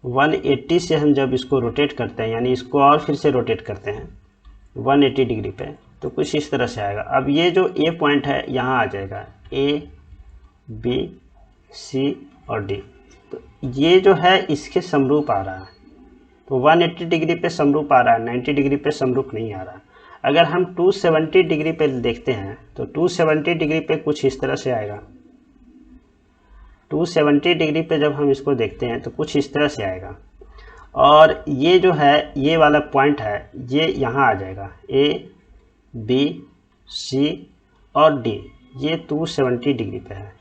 180 से हम जब इसको रोटेट करते हैं, यानी इसको और फिर से रोटेट करते हैं 180 डिग्री पे, तो कुछ इस तरह से आएगा। अब ये जो ए पॉइंट है यहाँ आ जाएगा, ए बी सी और डी। तो ये जो है इसके समरूप आ रहा है, तो 180 डिग्री पे समरूप आ रहा है, 90 डिग्री पे समरूप नहीं आ रहा। अगर हम 270 डिग्री पे देखते हैं तो 270 डिग्री पे कुछ इस तरह से आएगा। 270 डिग्री पे जब हम इसको देखते हैं तो कुछ इस तरह से आएगा। और ये जो है, ये वाला पॉइंट है, ये यहाँ आ जाएगा, ए बी सी और डी, ये 270 डिग्री पे है।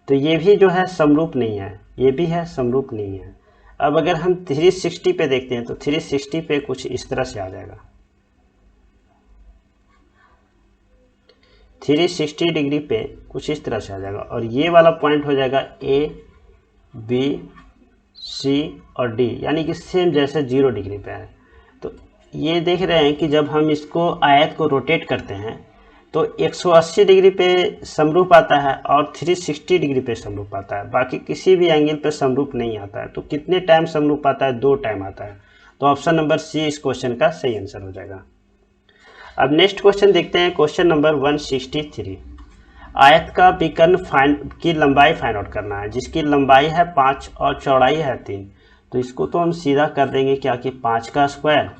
तो ये भी जो है समरूप नहीं है, ये भी है समरूप नहीं है। अब अगर हम 360 पे देखते हैं तो 360 पे कुछ इस तरह से आ जाएगा, 360 डिग्री पे कुछ इस तरह से आ जाएगा। और ये वाला पॉइंट हो जाएगा ए बी सी और डी, यानी कि सेम जैसे 0 डिग्री पे है। तो ये देख रहे हैं कि जब हम इसको आयत को रोटेट करते हैं तो 180 डिग्री पे समरूप आता है और 360 डिग्री पे समरूप आता है, बाकी किसी भी एंगल पे समरूप नहीं आता है। तो कितने टाइम समरूप आता है, 2 टाइम आता है। तो ऑप्शन नंबर सी इस क्वेश्चन का सही आंसर हो जाएगा। अब नेक्स्ट क्वेश्चन देखते हैं, क्वेश्चन नंबर 163। आयत का विकर्ण की लंबाई फाइंड आउट करना है, जिसकी लंबाई है 5 और चौड़ाई है 3। तो इसको तो हम सीधा कर देंगे क्या कि 5 का स्क्वायर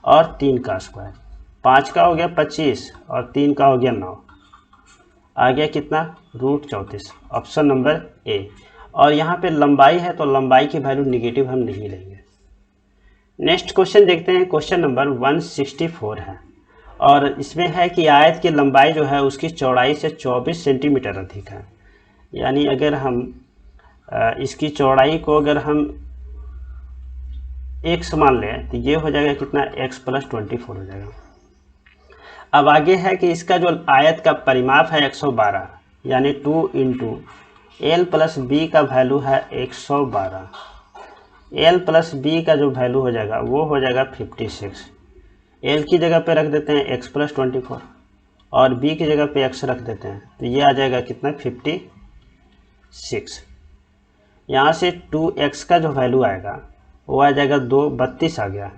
और 3 का स्क्वायर। 5 का हो गया 25 और 3 का हो गया 9, आ गया कितना, √34। ऑप्शन नंबर ए। और यहाँ पे लंबाई है तो लंबाई की वैल्यू निगेटिव हम नहीं लेंगे। नेक्स्ट क्वेश्चन देखते हैं, क्वेश्चन नंबर 164 है और इसमें है कि आयत की लंबाई जो है उसकी चौड़ाई से 24 सेंटीमीटर अधिक है। यानी अगर हम इसकी चौड़ाई को अगर हम x मान लें तो ये हो जाएगा कितना, x + 24 हो जाएगा। अब आगे है कि इसका जो आयत का परिमाप है 112, यानी 2 × L + B का वैल्यू है 112। एल प्लस बी का जो वैल्यू हो जाएगा वो हो जाएगा 56। एल की जगह पे रख देते हैं x प्लस 24 और b की जगह पे x रख देते हैं, तो ये आ जाएगा कितना 56। यहाँ से 2x का जो वैल्यू आएगा वो आ जाएगा 32 आ गया,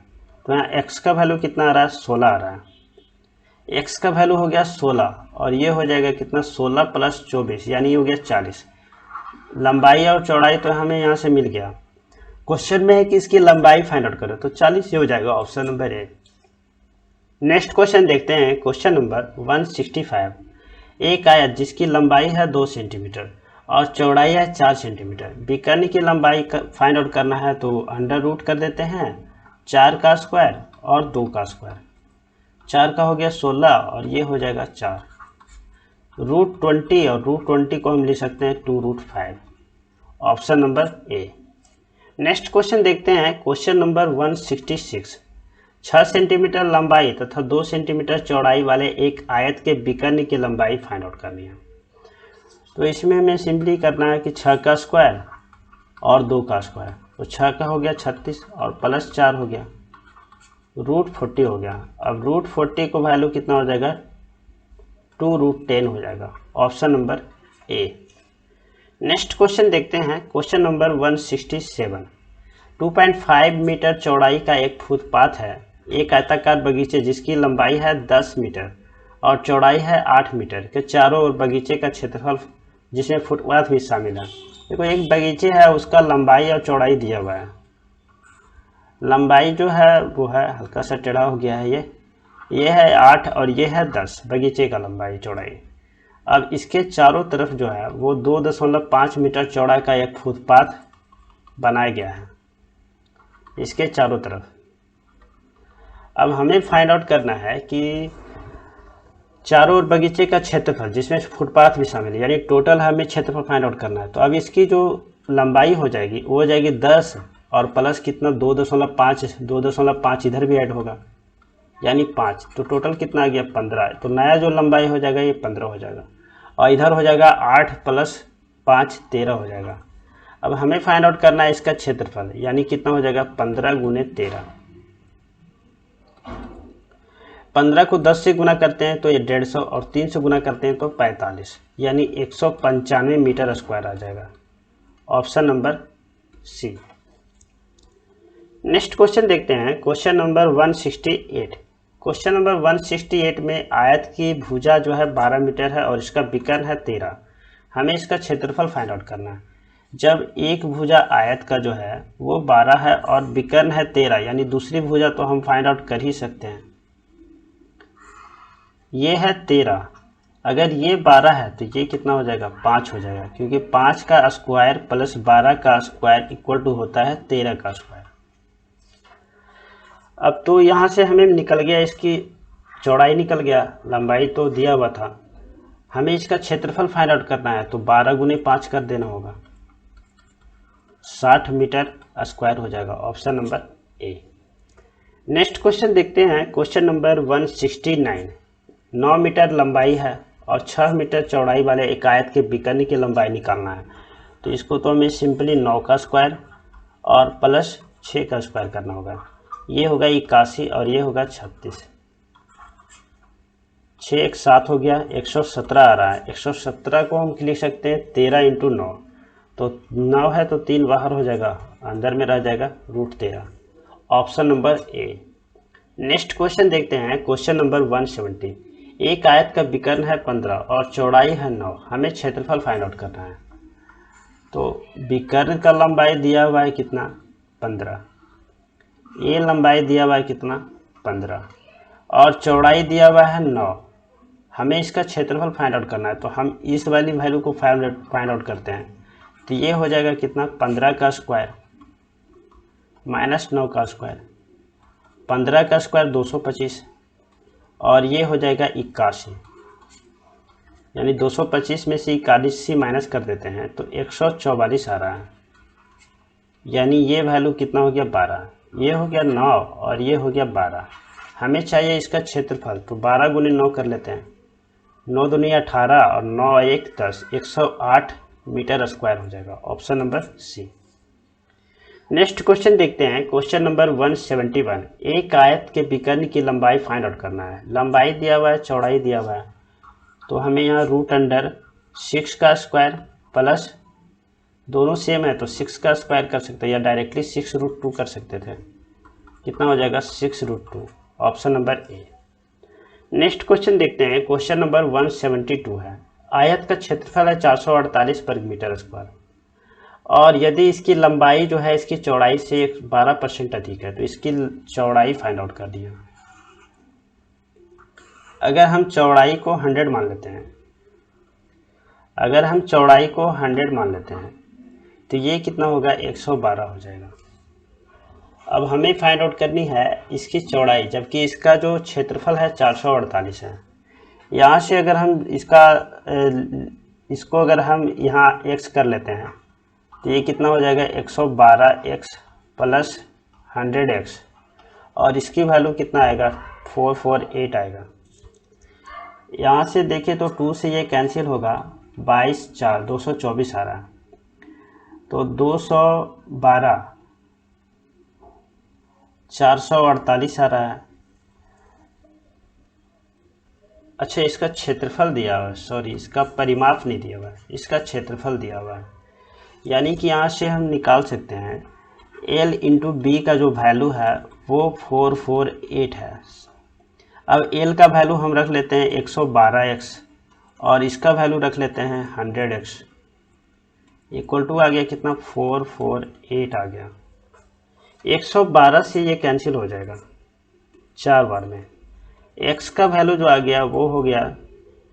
तो यहाँ x का वैल्यू कितना आ रहा है 16 आ रहा है। x का वैल्यू हो गया 16 और ये हो जाएगा कितना 16 प्लस 24 यानी ये हो गया 40। लंबाई और चौड़ाई तो हमें यहाँ से मिल गया, क्वेश्चन में है कि इसकी लंबाई फाइंड आउट करो, तो 40 ये हो जाएगा option number A. Next question देखते हैं, क्वेश्चन नंबर 165। एक आयत जिसकी लंबाई है 2 सेंटीमीटर और चौड़ाई है 4 सेंटीमीटर, विकर्ण की लंबाई फाइंड आउट करना है, तो अंडर रूट कर देते हैं 4 का स्क्वायर और 2 का स्क्वायर। 4 का हो गया 16 और ये हो जाएगा 4, √20 और √20 को हम लिख सकते हैं 2√5, option number A. Next question देखते हैं, क्वेश्चन नंबर 166। 6 सेंटीमीटर लंबाई तथा 2 सेंटीमीटर चौड़ाई वाले एक आयत के विकर्ण की लंबाई फाइंड आउट करनी है। तो इसमें हमें सिंपली करना है कि 6 का स्क्वायर और 2 का स्क्वायर, तो 6 का हो गया 36 और प्लस 4 हो गया, √40 हो गया। अब √40 को वैल्यू कितना हो जाएगा 2√10 हो जाएगा, option number A. Next question देखते हैं, क्वेश्चन नंबर 167। 2.5 मीटर चौड़ाई का एक फुटपाथ है, एक आयताकार बगीचे जिसकी लंबाई है 10 मीटर और चौड़ाई है 8 मीटर के चारों ओर बगीचे का क्षेत्रफल जिसमें फुटपाथ भी शामिल है। देखो एक बगीचे है, उसका लंबाई और चौड़ाई दिया हुआ है। लंबाई जो है वो है हल्का सा टेढ़ा हो गया है, ये है 8 और ये है 10 बगीचे का लंबाई चौड़ाई। अब इसके चारों तरफ जो है वो 2.5 मीटर चौड़ा का एक फुटपाथ बनाया गया है इसके चारों तरफ। अब हमें फाइंड आउट करना है कि चारों ओर बगीचे का क्षेत्रफल जिसमें फुटपाथ भी शामिल है, यानी टोटल हमें क्षेत्रफल फाइंड आउट करना है। तो अब इसकी जो लंबाई हो जाएगी वो हो जाएगी 10 और प्लस कितना 2.5 इधर भी ऐड होगा यानी 5, तो टोटल कितना आ गया 15। तो नया जो लंबाई हो जाएगा ये 15 हो जाएगा और इधर हो जाएगा 8 + 5 13 हो जाएगा। अब हमें फाइंड आउट करना है इसका क्षेत्रफल, यानी कितना हो जाएगा 15 × 13। 15 को 10 से गुना करते हैं तो ये 150 और 3 से गुना करते हैं तो 45, यानी 195 मीटर स्क्वायर आ जाएगा, option number C. Next question देखते हैं, क्वेश्चन नंबर 168। क्वेश्चन नंबर 168 में आयत की भुजा जो है 12 मीटर है और इसका विकर्ण है 13। हमें इसका क्षेत्रफल फाइंड आउट करना है। जब एक भुजा आयत का जो है वो 12 है और विकर्ण है 13, यानी दूसरी भुजा तो हम फाइंड आउट कर ही सकते हैं। ये है 13, अगर ये 12 है तो ये कितना हो जाएगा 5 हो जाएगा, क्योंकि 5 का स्क्वायर प्लस 12 का स्क्वायर इक्वल टू होता है 13 का स्क्वायर। अब तो यहाँ से हमें निकल गया, इसकी चौड़ाई निकल गया, लंबाई तो दिया हुआ था। हमें इसका क्षेत्रफल फाइंड आउट करना है, तो 12 × 5 कर देना होगा, 60 मीटर स्क्वायर हो जाएगा, option number A. Next question देखते हैं, क्वेश्चन नंबर 169। 9 मीटर लंबाई है और 6 मीटर चौड़ाई वाले एक आयत के विकर्ण की लंबाई निकालना है। तो इसको तो हमें सिंपली 9 का स्क्वायर और प्लस 6 का स्क्वायर करना होगा। ये होगा 81 और ये होगा 36, 6 × 7 हो गया, 117 आ रहा है। 117 को हम लिख सकते हैं 13 × 9, तो 9 है तो 3 बाहर हो जाएगा, अंदर में रह जाएगा √13, option number A. Next question देखते हैं, क्वेश्चन नंबर 170। एक आयत का विकर्ण है 15 और चौड़ाई है 9, हमें क्षेत्रफल फाइंड आउट करना है। तो विकर्ण का लंबाई दिया हुआ है कितना 15, ये लंबाई दिया हुआ है कितना 15 और चौड़ाई दिया हुआ है 9, हमें इसका क्षेत्रफल फाइंड आउट करना है। तो हम इस वाली वैल्यू को फाइंड आउट करते हैं, तो ये हो जाएगा कितना 15 का स्क्वायर माइनस 9 का स्क्वायर, 15 का स्क्वायर 225 और ये हो जाएगा 81, यानी 225 में से 41 माइनस कर देते हैं तो 144 आ रहा है, यानी ये वैल्यू कितना हो गया 12, ये हो गया 9 और ये हो गया 12। हमें चाहिए इसका क्षेत्रफल, तो 12 × 9 कर लेते हैं, 9 दूनी 18 और 9 × 1 10, 108 मीटर स्क्वायर हो जाएगा, option number C. Next question देखते हैं, क्वेश्चन नंबर 171। एक आयत के विकर्ण की लंबाई फाइंड आउट करना है। लंबाई दिया हुआ है, चौड़ाई दिया हुआ है, तो हमें यहाँ √6 का स्क्वायर प्लस, दोनों सेम है तो 6 का स्क्वायर कर सकते हैं या डायरेक्टली 6√2 कर सकते थे। कितना हो जाएगा 6√2, option number A. Next question देखते हैं, क्वेश्चन नंबर 172 है। आयत का क्षेत्रफल है 448 वर्ग मीटर स्क्वायर और यदि इसकी लंबाई जो है इसकी चौड़ाई से 12% अधिक है तो इसकी चौड़ाई फाइंड आउट कर दिया। अगर हम चौड़ाई को 100 मान लेते हैं, अगर हम चौड़ाई को 100 मान लेते हैं तो ये कितना होगा 112 हो जाएगा। अब हमें फाइंड आउट करनी है इसकी चौड़ाई, जबकि इसका जो क्षेत्रफल है 448 है। यहाँ से अगर हम इसको अगर हम यहाँ x कर लेते हैं तो ये कितना हो जाएगा 112x प्लस 100x और इसकी वैल्यू कितना आएगा 448 आएगा। यहाँ से देखिए तो 2 से ये कैंसिल होगा, 22 4 224 आ रहा है, तो 212 448 आ रहा है। अच्छा, इसका क्षेत्रफल दिया हुआ है, सॉरी इसका परिमाप नहीं दिया हुआ है, इसका क्षेत्रफल दिया हुआ है। यानी कि यहाँ से हम निकाल सकते हैं L इंटू बी का जो वैल्यू है वो 448 है। अब L का वैल्यू हम रख लेते हैं 112x और इसका वैल्यू रख लेते हैं 100x, इक्वल टू आ गया कितना 448 आ गया। 112 से ये कैंसिल हो जाएगा 4 बार में। x का वैल्यू जो आ गया वो हो गया,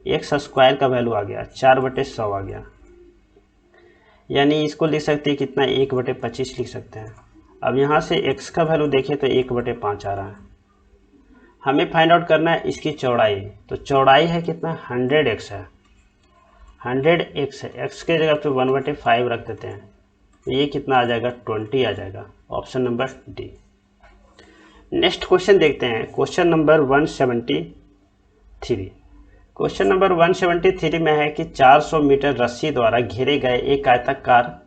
x स्क्वायर का वैल्यू आ गया 4/100 आ गया। यानी इसको लिख सकते हैं कितना 1/25 लिख सकते हैं। अब यहाँ से x का वैल्यू देखें तो 1/5 आ रहा है। हमें फाइंड आउट करना है इसकी चौड़ाई, तो चौड़ाई है कितना 100x है, 100x है, x के जगह पे 1/5 रख देते हैं तो ये कितना आ जाएगा 20 आ जाएगा, option number D. Next question देखते हैं, क्वेश्चन नंबर 173। क्वेश्चन नंबर 173 में है कि 400 मीटर रस्सी द्वारा घेरे गए एक आयताकार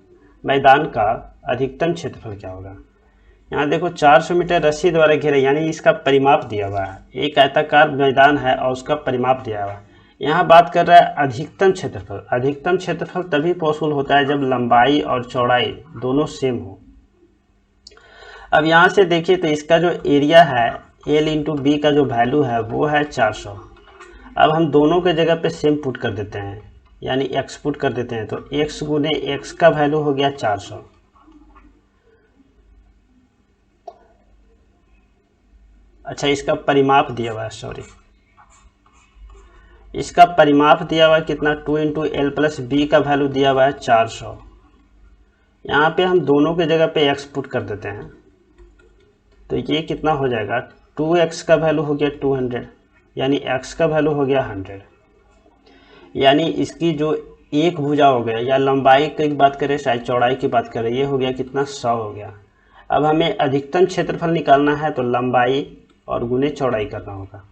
मैदान का अधिकतम क्षेत्रफल क्या होगा। यहाँ देखो 400 मीटर रस्सी द्वारा घेरे, यानी इसका परिमाप दिया हुआ है। एक आयताकार मैदान है और उसका परिमाप दिया हुआ है। यहाँ बात कर रहा है अधिकतम क्षेत्रफल। अधिकतम क्षेत्रफल तभी पॉसिबल होता है जब लंबाई और चौड़ाई दोनों सेम हो। अब यहाँ से देखिए तो इसका जो एरिया है L इंटू बी का जो वैल्यू है वो है 400। अब हम दोनों के जगह पे सेम पुट कर देते हैं, यानी x पुट कर देते हैं, तो x गुने x का वैल्यू हो गया 400। अच्छा, इसका परिमाप दिया हुआ है, सॉरी इसका परिमाप दिया हुआ है कितना 2 इंटू एल प्लस बी का वैल्यू दिया हुआ है 400। यहाँ पे हम दोनों के जगह पे x पुट कर देते हैं तो ये कितना हो जाएगा 2x का वैल्यू हो गया 200, यानी x का वैल्यू हो गया 100। यानी इसकी जो एक भुजा हो गया, या लंबाई की बात करें चाहे चौड़ाई की बात करें, ये हो गया कितना 100 हो गया। अब हमें अधिकतम क्षेत्रफल निकालना है तो लंबाई और गुने चौड़ाई करना होगा,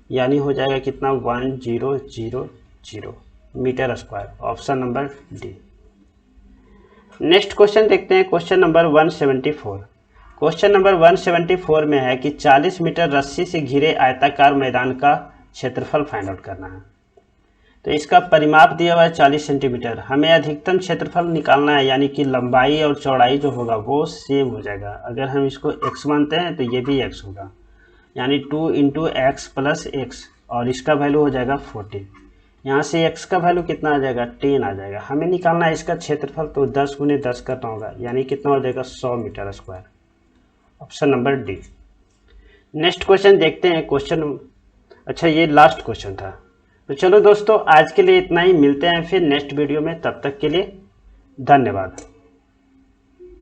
यानी हो जाएगा कितना 1000 metre square, option number D. Next question देखते हैं, क्वेश्चन नंबर 174। क्वेश्चन नंबर 174 में है कि 40 मीटर रस्सी से घिरे आयताकार मैदान का क्षेत्रफल फाइंड आउट करना है। तो इसका परिमाप दिया हुआ है 40 सेंटीमीटर। हमें अधिकतम क्षेत्रफल निकालना है, यानी कि लंबाई और चौड़ाई जो होगा वो सेम हो जाएगा। अगर हम इसको x मानते हैं तो ये भी x होगा, यानी 2 इंटू एक्स प्लस एक्स और इसका वैल्यू हो जाएगा 40। यहाँ से x का वैल्यू कितना आ जाएगा 10 आ जाएगा। हमें निकालना है इसका क्षेत्रफल, तो 10 गुने 10 करना होगा, यानी कितना हो जाएगा 100 metre square, option number D. Next question देखते हैं, क्वेश्चन, अच्छा ये लास्ट क्वेश्चन था। तो चलो दोस्तों आज के लिए इतना ही, मिलते हैं फिर नेक्स्ट वीडियो में, तब तक के लिए धन्यवाद।